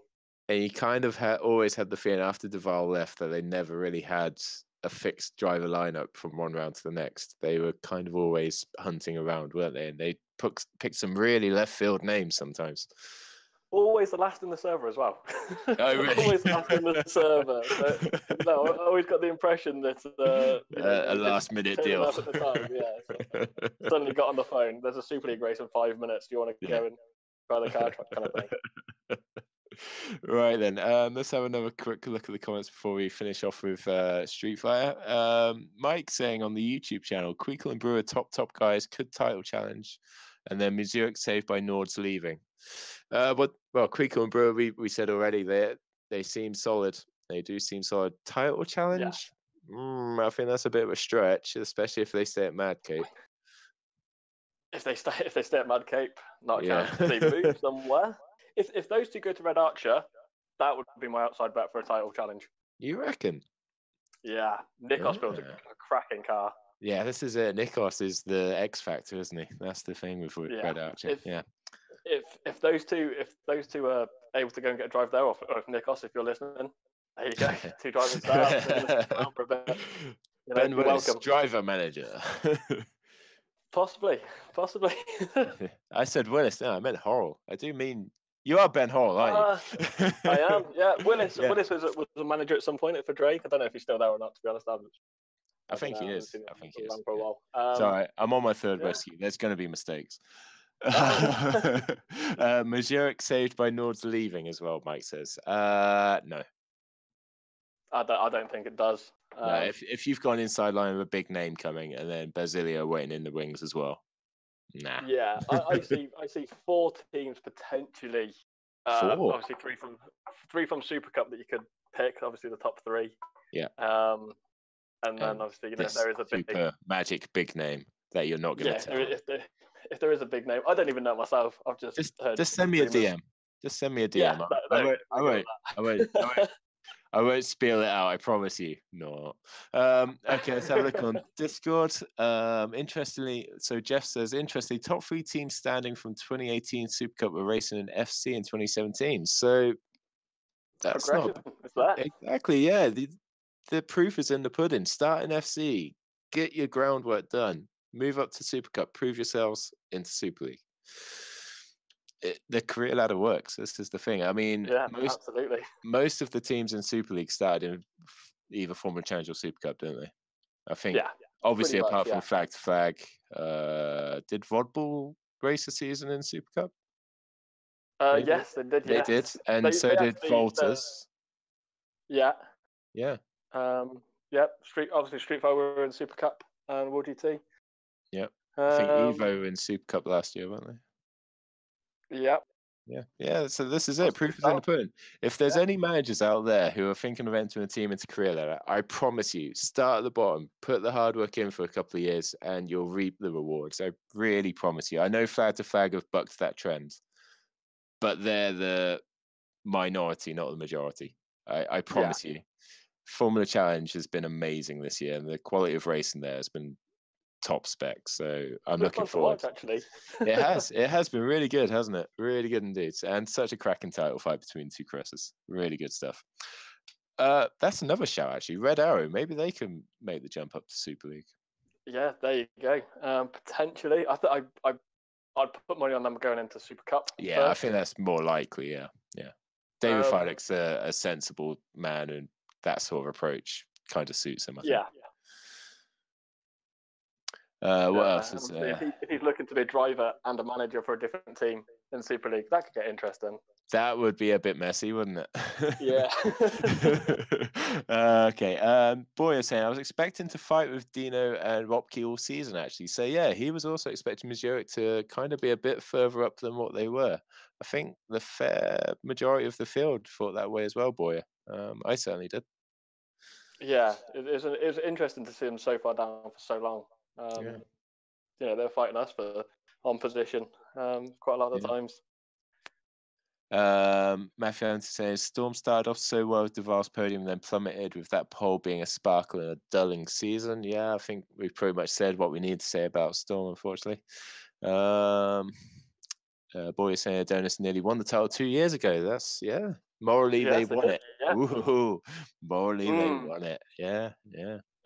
And you kind of always had the feeling after Duval left that they never really had a fixed driver lineup from one round to the next. They were kind of always hunting around, weren't they? And they picked some really left field names sometimes. Always the last in the server as well. Oh, really? Always the last in the server. But, no, I always got the impression that a last minute deal. At the time, so suddenly got on the phone. There's a Super League race in 5 minutes. Do you want to go and try the car track kind of thing? Right then, let's have another quick look at the comments before we finish off with Street Fighter. Mike saying on the YouTube channel, Queekle and Brewer top guys could title challenge, and then Mazurek saved by Nord's leaving. Queekle and Brewer, we said already, they seem solid. They do seem solid. Title challenge? Yeah. I think that's a bit of a stretch, especially if they stay at Mad Cape. If they stay at Mad Cape, not a chance. If they move somewhere. If those two go to Red Archer, that would be my outside bet for a title challenge. You reckon? Yeah. Nikos builds a cracking car. Yeah, this is it. Nikos is the X factor, isn't he? That's the thing with Red Archer. If those two are able to go and get a drive there, or if Nikos, if you're listening, there you go. Two drivers there. For a bit. Ben Willis, driver manager. Possibly. I said Willis. No, I meant Horrell. I do mean you are Ben Horrell, aren't you? I am. Yeah, Willis. Yeah. Willis was a manager at some point for Drake. I don't know if he's still there or not. To be honest, I think he is. I think he is. For a while. Sorry, I'm on my third rescue. There's going to be mistakes. Mazurek saved by Nord's leaving as well. Mike says, no. I don't think it does. No, if you've got an inside line with a big name coming and then Basilio waiting in the wings as well, nah. Yeah, I see 4 teams potentially. Obviously, three from Super Cup that you could pick. Obviously, the top 3. Yeah. And then obviously, you know, there is a big super magic big name that you're not going to tell. If there is a big name, I don't even know myself. I've just heard. Just send me a DM. Just send me a DM. I won't spiel it out. I promise you. No. Okay, let's have a look on Discord. Interestingly, so Jeff says, interestingly, top 3 teams standing from 2018 Super Cup were racing in FC in 2017. So that's not exactly. Yeah, the proof is in the pudding. Start in FC. Get your groundwork done. Move up to Super Cup. Prove yourselves into Super League. The career ladder works. This is the thing. I mean, absolutely. Most of the teams in Super League started in either former Challenge or Super Cup, didn't they? I think. Yeah. Obviously, apart from Flag to Flag, did Vodball race a season in Super Cup? Yes, they did. They did, and so did Volters. Yeah. Yeah. Obviously Street Fighter were in Super Cup and World GT. Yep. I think Evo were in Super Cup last year, weren't they? Yep. Yeah. So this is it. Proof is in the pudding. If there's any managers out there who are thinking of entering a team into career ladder, I promise you, start at the bottom, put the hard work in for a couple of years, and you'll reap the rewards. I really promise you. I know Flag to Flag have bucked that trend, but they're the minority, not the majority. I promise you. Formula Challenge has been amazing this year, and the quality of racing there has been top spec. So I'm looking forward. Actually, it has been really good, hasn't it? Really good indeed, and such a cracking title fight between two crosses. Really good stuff. That's another shout actually. Red Arrow, maybe they can make the jump up to Super League. Yeah, there you go. Potentially, I'd put money on them going into Super Cup. Yeah, first. I think that's more likely. Yeah. David Fidek's a sensible man, and that sort of approach kind of suits him. I think. What else is if he's looking to be a driver and a manager for a different team in Super League, that could get interesting. That would be a bit messy, wouldn't it? Yeah. Okay. Boy is saying, I was expecting to fight with Dino and Ropke all season, actually. So, yeah, he was also expecting Mazurek to kind of be a bit further up than what they were. I think the fair majority of the field thought that way as well, Boyer. I certainly did. Yeah, it was interesting to see them so far down for so long. They're fighting us on position quite a lot of the times. Matthew Anderson says Storm started off so well with Duval's podium, then plummeted with that pole being a sparkle in a dulling season. Yeah, I think we've pretty much said what we need to say about Storm, unfortunately. Boy is saying Adonis nearly won the title 2 years ago. That's morally they won it. Yeah. Ooh, morally they won it. Yeah.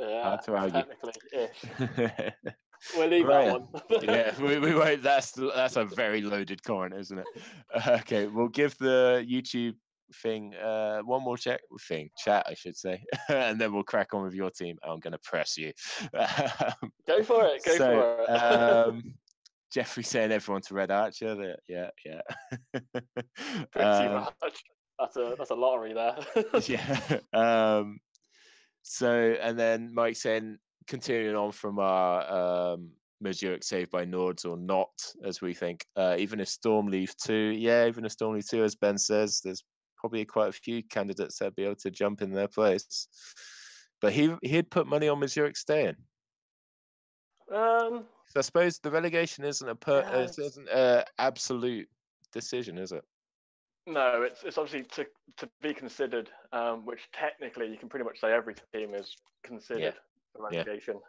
Hard to argue. We'll leave that one. Yeah, we won't. That's a very loaded comment, isn't it? Okay, we'll give the YouTube thing one more chat, I should say, and then we'll crack on with your team. I'm going to press you. Go for it. Go for it. Jeffrey saying everyone to Red Archer. Yeah. Pretty much. That's a lottery there. Yeah. So, and then Mike saying, continuing on from our Mazurek saved by Nords or not, as we think, even if Storm leave 2, as Ben says, there's probably quite a few candidates that'd be able to jump in their place. But he'd put money on Mazurek staying. So I suppose the relegation isn't an absolute decision, is it? No, it's obviously to be considered, which technically you can pretty much say every team is considered for relegation.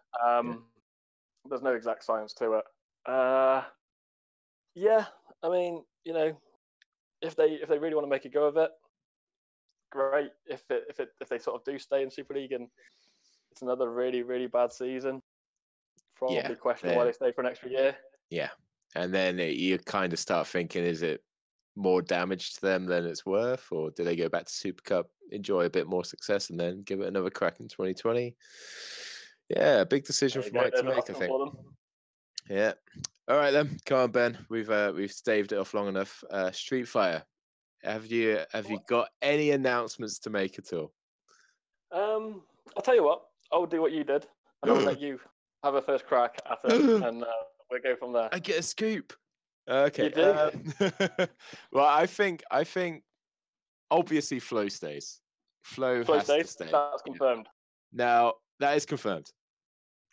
There's no exact science to it. I mean, if they really want to make a go of it, great. If they sort of do stay in Super League and it's another really, really bad season, probably question why they stay for an extra year. Yeah, and then you kind of start thinking, is it more damage to them than it's worth, or do they go back to Super Cup, enjoy a bit more success, and then give it another crack in 2020? Yeah, big decision for Mike to make, I think. Yeah. All right then, come on, Ben. We've staved it off long enough. Street Fighter. Have you got any announcements to make at all? I'll tell you what. I'll do what you did, and I'll let you have a first crack at it, and we'll go from there. I get a scoop. Okay. You do? Well, I think obviously Flow stays. Flow has stays. to stay. That's confirmed. Now, That is confirmed.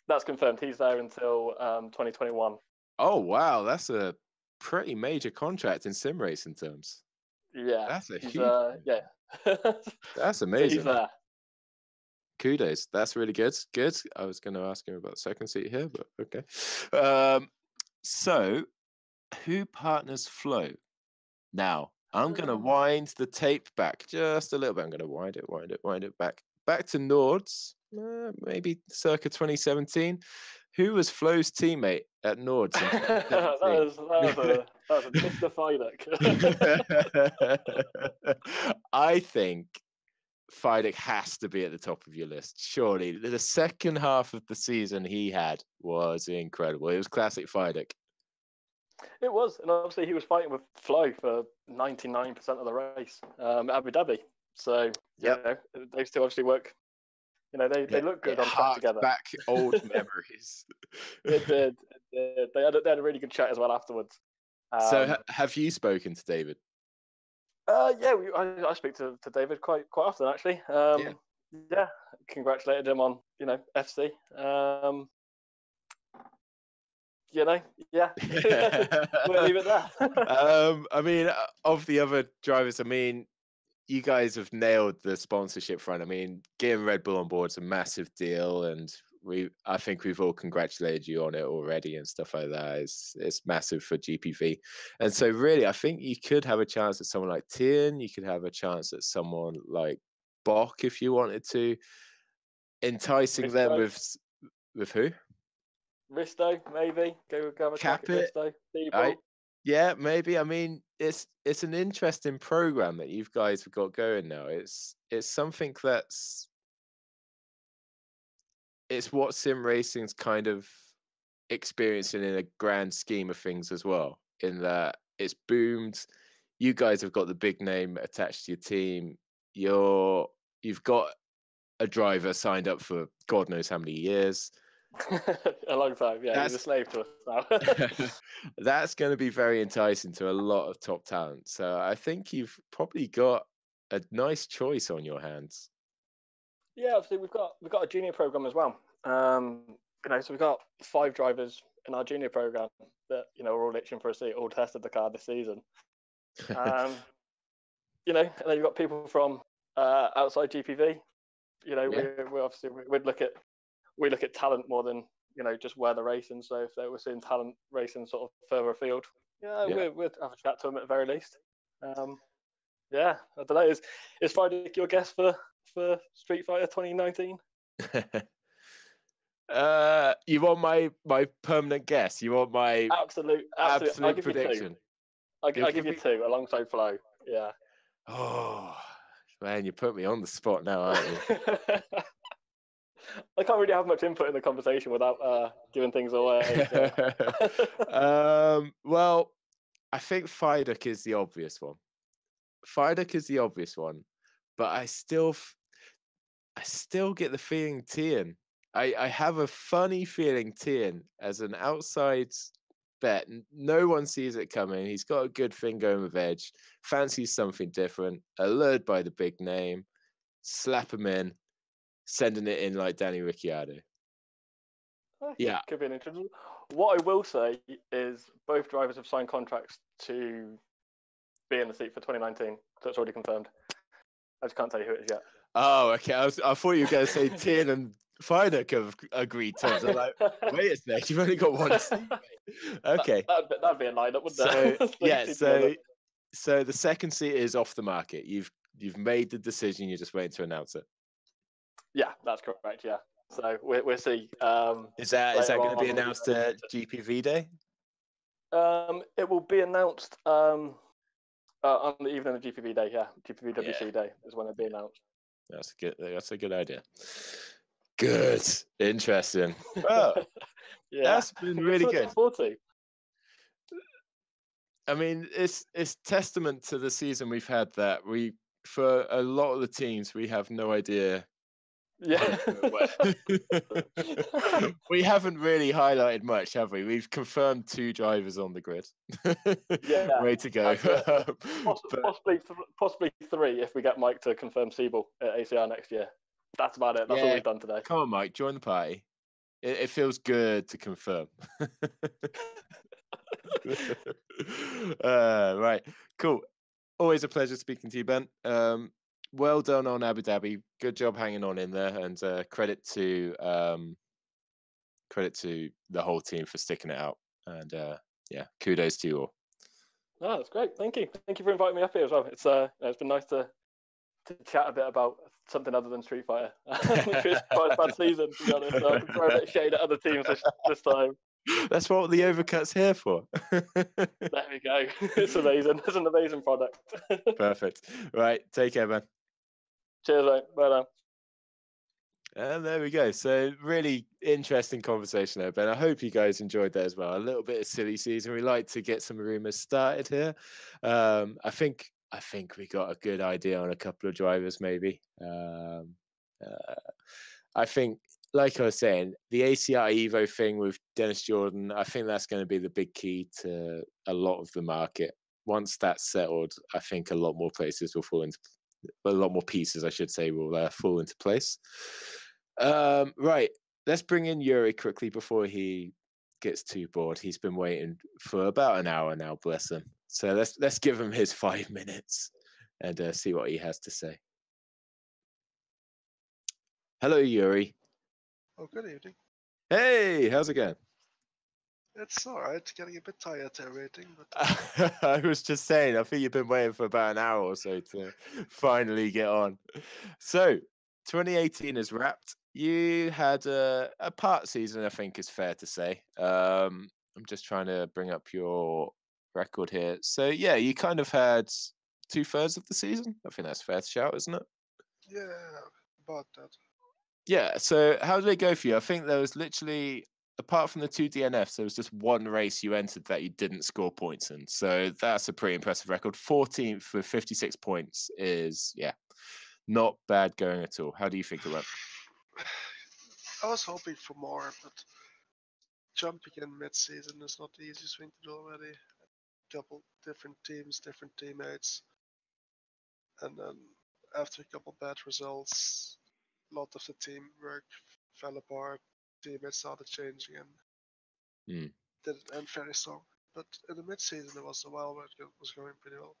That's confirmed. He's there until 2021. Oh wow, that's a pretty major contract in sim racing terms. Yeah, That's a he's, huge. yeah. That's So amazing. he's there. Kudos. That's really good. Good. I was going to ask him about the second seat here, but okay. So, who partners Flo? Now, I'm going to wind the tape back just a little bit. I'm going to wind it back to Nords, maybe circa 2017. Who was Flo's teammate at Nords? that was a Mr. Fidek. I think Fidek has to be at the top of your list. Surely. The second half of the season he had was incredible. It was classic Fidek. It was, and obviously he was fighting with Flo for 99% of the race at Abu Dhabi. So yeah, those two obviously work. You know, they look good on track together. Back old memories. It did. They had a really good chat as well afterwards. So have you spoken to David? Yeah, I speak to David quite often actually. Yeah, congratulated him on FC. Yeah, we'll leave it there. I mean, of the other drivers, I mean, you guys have nailed the sponsorship front. I mean, getting Red Bull on board is a massive deal, and I think we've all congratulated you on it already and stuff like that. It's massive for GPV, and so really, I think you could have a chance at someone like Tien. You could have a chance at someone like Bok if you wanted to, enticing them with who? Risto, maybe go have a crack at Risto. Yeah, maybe. I mean, it's an interesting program that you guys have got going now. It's something it's what sim racing's kind of experiencing in a grand scheme of things as well. In that it's boomed. You guys have got the big name attached to your team. You've got a driver signed up for God knows how many years. A long time, yeah. He's a slave to us now. That's going to be very enticing to a lot of top talent. So I think you've probably got a nice choice on your hands. Yeah, obviously we've got a junior program as well. So we've got 5 drivers in our junior program that are all itching for a seat, all tested the car this season. And then you've got people from outside GPV. We obviously we look at talent more than just where they're racing. So if we're seeing talent racing sort of further afield, we'd have a chat to them at the very least. I don't know. Is Friday your guess for Street Fighter 2019? You want my permanent guess? You want my absolute prediction? I'll give you 2 alongside Flo. Yeah. Oh man, you put me on the spot now, aren't you? I can't really have much input in the conversation without giving things away. Well, I think Fidek is the obvious one. But I still get the feeling Tien. I have a funny feeling Tien as an outside bet. No one sees it coming. He's got a good thing going with Edge. Fancies something different. Allured by the big name. Slap him in. Sending it in like Danny Ricciardo. Yeah. Could be an interesting. What I will say is both drivers have signed contracts to be in the seat for 2019. So it's already confirmed. I just can't tell you who it is yet. Oh, okay. I thought you were going to say Tien and Fidek have agreed terms. I'm like, wait a sec, you've only got one seat, mate. Okay. That'd be a lineup, wouldn't it? So the second seat is off the market. You've made the decision. You're just waiting to announce it. Yeah, that's correct. Yeah, so we'll see. Is that going to be announced at GPV Day? It will be announced on the evening of GPV Day. Yeah, GPVWC Day is when it'll be announced. That's a good idea. Good, interesting. Oh, yeah, that's been really good. I mean, it's testament to the season we've had that for a lot of the teams we have no idea. Yeah. We haven't really highlighted much, have we? We've confirmed 2 drivers on the grid. Yeah. Way to go. Possibly 3 if we get Mike to confirm Siebel at ACR next year. That's about it. That's all we've done today. Come on, Mike, join the party. It feels good to confirm. Right, cool. Always a pleasure speaking to you, Ben. Well done on Abu Dhabi. Good job hanging on in there, and credit to the whole team for sticking it out. And yeah, kudos to you all. No, that's great. Thank you. Thank you for inviting me up here as well. It's been nice to chat a bit about something other than Street Fighter. It's quite a bad season, to be honest. So I can throw a bit of shade at other teams this time. That's what the overcut's here for. There we go. It's amazing. It's an amazing product. Perfect. Right. Take care, man. Cheers, mate. Bye now. And there we go. So really interesting conversation there, Ben. I hope you guys enjoyed that as well. A little bit of silly season. We like to get some rumors started here. I think we got a good idea on a couple of drivers, maybe. I think, like I was saying, the ACR Evo thing with Dennis Jordan, I think that's going to be the big key to a lot of the market. Once that's settled, I think a lot more places will fall into, a lot more pieces, I should say, will fall into place. Right, let's bring in Yuri quickly before he gets too bored. He's been waiting for about an hour now, bless him. So let's give him his 5 minutes and see what he has to say. Hello, Yuri. Oh, good evening. Hey, how's it going? It's alright, getting a bit tired there waiting, but I was just saying, I think you've been waiting for about an hour or so to finally get on. So, 2018 is wrapped. You had a part season, I think is fair to say. I'm just trying to bring up your record here. So, yeah, you kind of had 2/3 of the season. I think that's fair to shout, isn't it? yeah, about that. Yeah, so how did it go for you? I think there was literally, apart from the 2 DNFs, there was just one race you entered that you didn't score points in. So that's a pretty impressive record. 14th with 56 points is, yeah, not bad going at all. How do you think it went? I was hoping for more, but jumping in mid-season is not the easiest thing to do already. A couple different teams, different teammates, and then after a couple bad results, a lot of the teamwork fell apart. Teammates started changing and didn't end very strong. But in the mid-season, there was a while where it was going pretty well.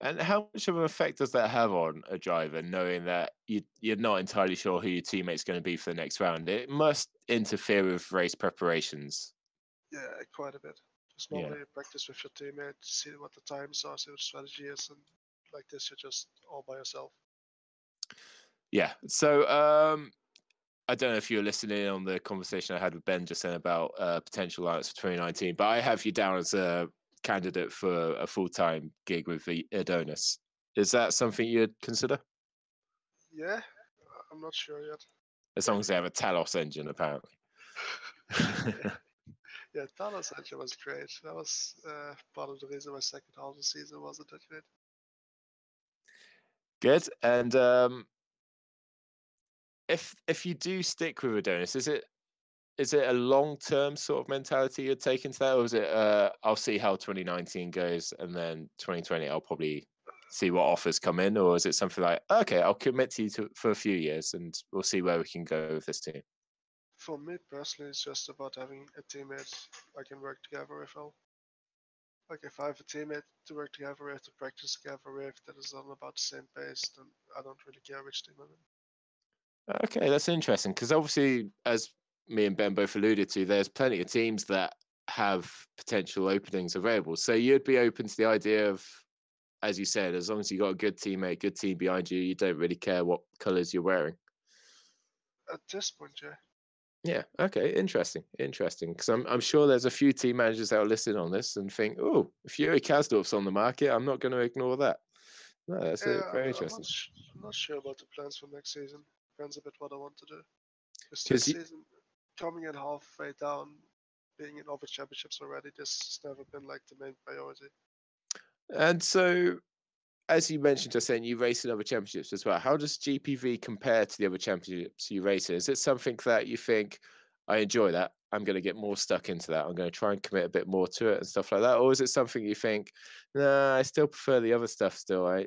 And how much of an effect does that have on a driver, knowing that you're not entirely sure who your teammate's going to be for the next round? It must interfere with race preparations. Yeah, quite a bit. Just normally practice with your teammate, see what the times are, see what the strategy is, and like this, you're just all by yourself. Yeah. So I don't know if you were listening on the conversation I had with Ben just then about potential lineups for 2019, but I have you down as a candidate for a full-time gig with Adonis. Is that something you'd consider? Yeah, I'm not sure yet. As long as they have a Talos engine, apparently. Yeah, Talos engine was great. That was part of the reason my second half of the season wasn't that great. Good. And if you do stick with Adonis, is it a long-term sort of mentality you'd take into that, or is it I'll see how 2019 goes and then 2020 I'll probably see what offers come in, or is it something like, okay, I'll commit to you for a few years and we'll see where we can go with this team? For me personally, it's just about having a teammate I can work together with. Like if I have a teammate to work together with, to practice together with, that is on about the same pace, then I don't really care which team I'm in. Okay, that's interesting, because obviously, as me and Ben both alluded to, there's plenty of teams that have potential openings available. So you'd be open to the idea of, as you said, as long as you got a good teammate, good team behind you, you don't really care what colours you're wearing. At this point, yeah. Yeah. Okay. Interesting. Because I'm sure there's a few team managers that are listening on this and think, oh, if Yuri Kasdorf's on the market, I'm not going to ignore that. No, that's very interesting. I'm not sure about the plans for next season. Depends a bit what I want to do. Because this season, coming in halfway down, being in other championships already, this has never been like the main priority. And so, as you mentioned just then, you race in other championships as well. How does GPV compare to the other championships you race in? Is it something that you think, I enjoy that, I'm going to get more stuck into that, I'm going to try and commit a bit more to it and stuff like that? Or is it something you think, nah, I still prefer the other stuff still,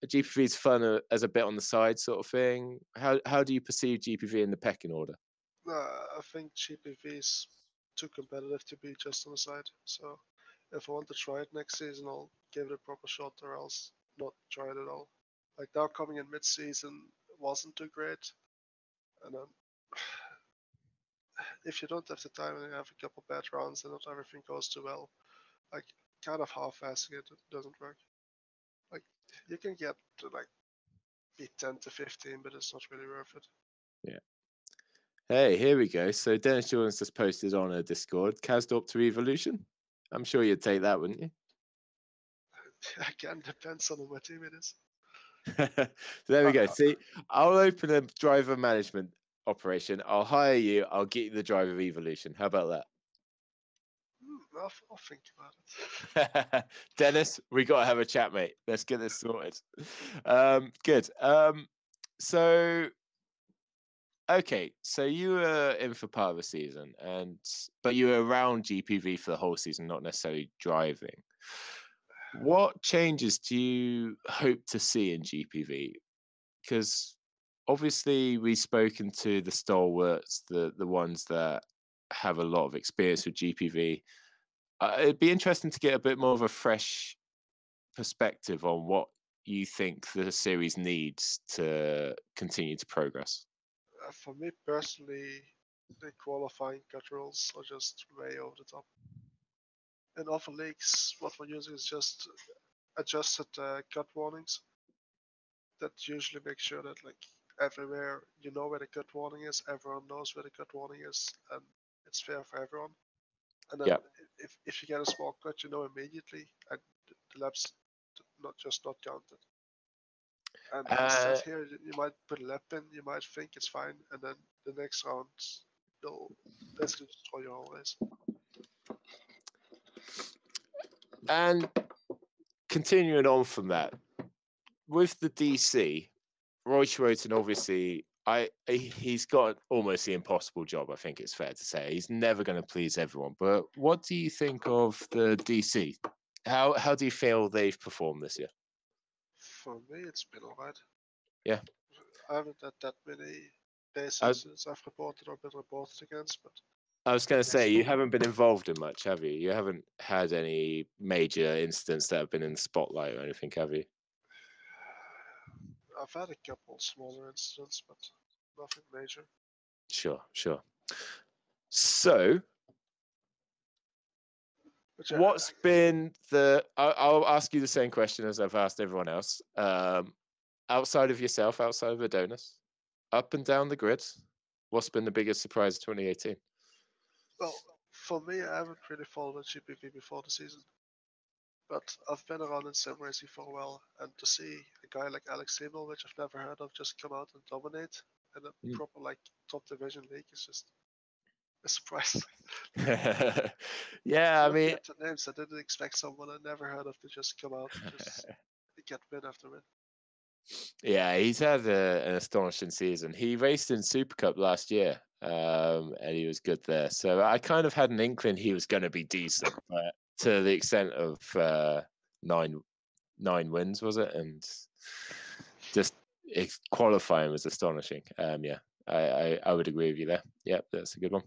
GPV's fun as a bit on the side sort of thing. How do you perceive GPV in the pecking order? I think GPV is too competitive to be just on the side. So if I want to try it next season, I'll give it a proper shot, or else not try it at all. Like now coming in mid-season wasn't too great, and then if you don't have the time and you have a couple bad rounds and not everything goes too well, like kind of half-assing it doesn't work. Like you can get to like be 10 to 15, but it's not really worth it. Yeah. Hey, here we go. So Dennis Jordan's just posted on a Discord. Kazdorp to Evolution. I'm sure you'd take that, wouldn't you? Again, depends on what team it is. So there we go. See, I'll open a driver management operation. I'll hire you. I'll get you the driver Evolution. How about that? I'll think about it. Dennis, we got to have a chat, mate. Let's get this sorted. Good. So, okay. So you were in for part of the season, but you were around GPV for the whole season, not necessarily driving. What changes do you hope to see in GPV? Because obviously we've spoken to the stalwarts, the ones that have a lot of experience with GPV. It'd be interesting to get a bit more of a fresh perspective on what you think the series needs to continue to progress. For me personally, the qualifying cut rules are just way over the top. In other leagues, what we're using is just adjusted cut warnings. That usually makes sure that like everywhere you know where the cut warning is, everyone knows where the cut warning is, and it's fair for everyone. And then if you get a small cut, you know immediately, and the lap's not counted. And instead here, you might put a lap in, you might think it's fine, and then the next round, they'll basically destroy your whole race. And continuing on from that, with the DC, Roy Schroten, obviously, he's got almost the impossible job, I think it's fair to say. He's never going to please everyone. But what do you think of the DC? How do you feel they've performed this year? For me, it's been alright. Yeah. I haven't had that many races since I've reported or been reported against, but I was going to say, you haven't been involved in much, have you? You haven't had any major incidents that have been in the spotlight or anything, have you? I've had a couple smaller incidents, but nothing major. Sure. So, what's been I'll ask you the same question as I've asked everyone else. Outside of yourself, outside of Adonis, up and down the grid, what's been the biggest surprise of 2018? Well, for me, I haven't really followed GPV before the season. But I've been around in sim racing for a while, and to see a guy like Alex Siebel, which I've never heard of, just come out and dominate in a proper like top division league is just a surprise. Yeah, I mean, the names, I didn't expect someone I never heard of to just come out and just get win after win. Yeah, he's had an astonishing season. He raced in Super Cup last year, and he was good there. So I kind of had an inkling he was going to be decent, but to the extent of nine wins, was it? And just qualifying was astonishing. Yeah, I would agree with you there. Yep, that's a good one.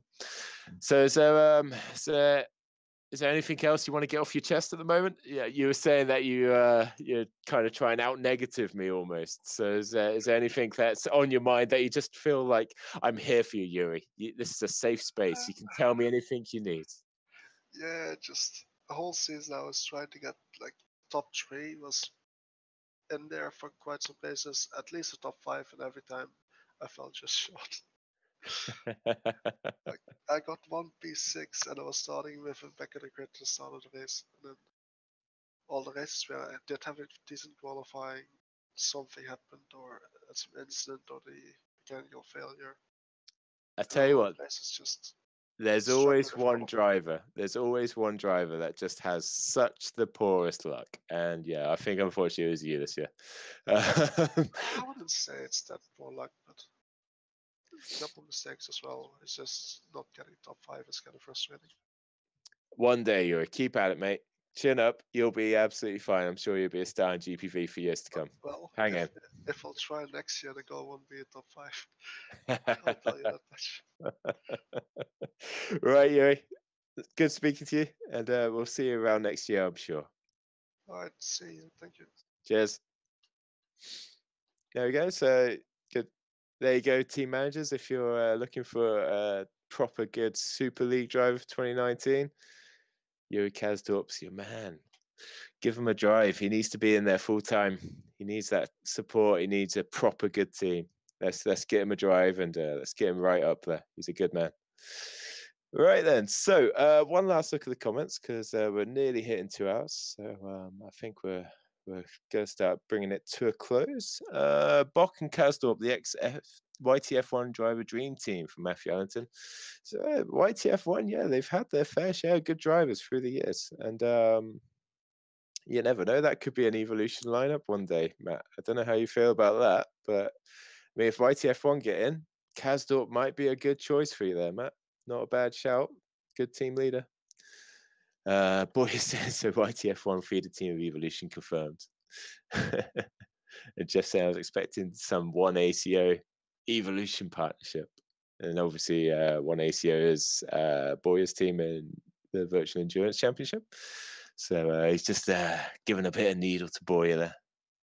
So is there anything else you want to get off your chest at the moment? Yeah, you were saying that you're kind of trying out negative me almost. So is there anything that's on your mind that you just feel like, I'm here for you, Yuri? This is a safe space. You can tell me anything you need. Yeah, just the whole season I was trying to get like top 3, was in there for quite some places, at least a top 5, and every time I fell just short. Like, I got one P6 and I was starting with a back of the grid to the start of the race, and then all the races where I did have a decent qualifying, something happened, or it's an incident, or the mechanical failure. I tell you what, just there's always one driver. There's always one driver that just has such the poorest luck, and yeah, I think unfortunately it was you this year. I wouldn't say it's that poor luck, but a couple mistakes as well. It's just not getting top 5 is kind of frustrating. One day, Yuri, keep at it, mate. chin up. You'll be absolutely fine. I'm sure you'll be a star in GPV for years to come. Well, Hang on. if I'll try next year, the goal won't be a top 5. I'll tell you that much. Right, Yuri. Good speaking to you, and we'll see you around next year, I'm sure. All right, see you. Thank you. Cheers. There we go. So good. There you go, team managers. If you're looking for a proper good Super League driver for 2019, Yuri Kazdorp's your man. Give him a drive. He needs to be in there full time. He needs that support. He needs a proper good team. Let's get him a drive and let's get him right up there. He's a good man. Right then. So one last look at the comments because we're nearly hitting 2 hours. So I think we're going to start bringing it to a close. Bock and Kazdorp, the YTF1 driver dream team from Matthew Allington. So YTF1, yeah, they've had their fair share of good drivers through the years. And you never know. That could be an evolution lineup one day, Matt. I don't know how you feel about that. But I mean, if YTF1 get in, Kazdorp might be a good choice for you there, Matt. Not a bad shout. Good team leader. Boy says so. YTF1 feeder team of evolution confirmed. And Jeff said I was expecting some 1ACO evolution partnership, and obviously 1ACO is Boyer's team in the Virtual Endurance Championship. So he's just giving a bit of needle to Boyer there.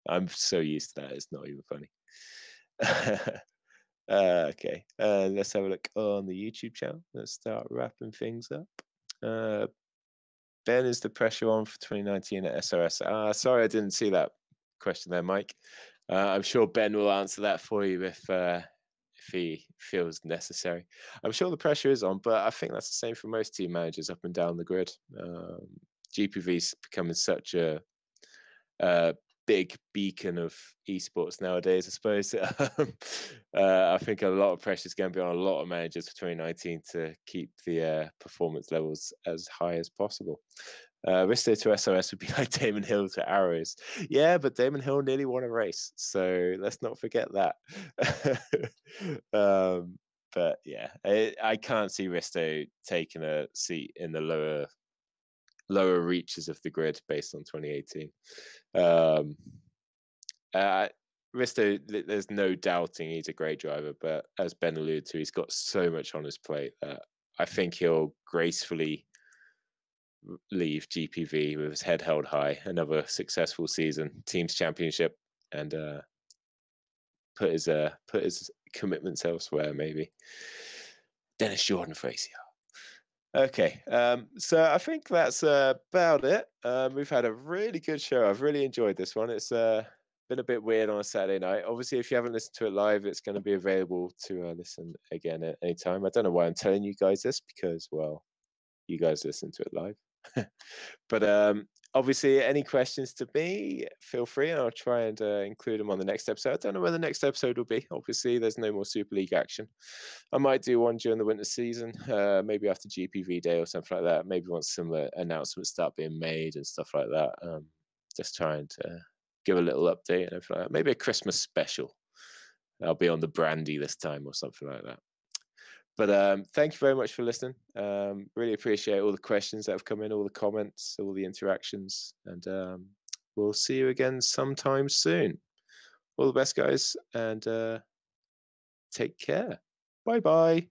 I'm so used to that; it's not even funny. Okay, let's have a look on the YouTube channel. Let's start wrapping things up. Ben, is the pressure on for 2019 at SRS? Sorry, I didn't see that question there, Mike. I'm sure Ben will answer that for you if he feels necessary. I'm sure the pressure is on, but I think that's the same for most team managers up and down the grid. GPV's becoming such a big beacon of esports nowadays, I suppose. I think a lot of pressure is going to be on a lot of managers for 2019 to keep the performance levels as high as possible. Risto to SOS would be like Damon Hill to Arrows. Yeah, but Damon Hill nearly won a race, so let's not forget that. But yeah, I can't see Risto taking a seat in the lower reaches of the grid based on 2018. Risto, there's no doubting he's a great driver, but as Ben alluded to, he's got so much on his plate that I think he'll gracefully leave GPV with his head held high, another successful season, teams championship, and put his commitments elsewhere, maybe. Dennis Jordan for ACR. Okay, so I think that's about it. We've had a really good show. I've really enjoyed this one. It's been a bit weird on a Saturday night. Obviously, if you haven't listened to it live, it's going to be available to listen again at any time. I don't know why I'm telling you guys this because, well, you guys listen to it live. But obviously, any questions to me, feel free, and I'll try and include them on the next episode. I don't know where the next episode will be. Obviously, there's no more Super League action. I might do one during the winter season, maybe after GPV Day or something like that. Maybe once some announcements start being made and stuff like that. Just trying to give a little update and everything like that. Maybe a Christmas special. I'll be on the brandy this time or something like that. But thank you very much for listening. Really appreciate all the questions that have come in, all the comments, all the interactions. And we'll see you again sometime soon. All the best, guys, and take care. Bye-bye.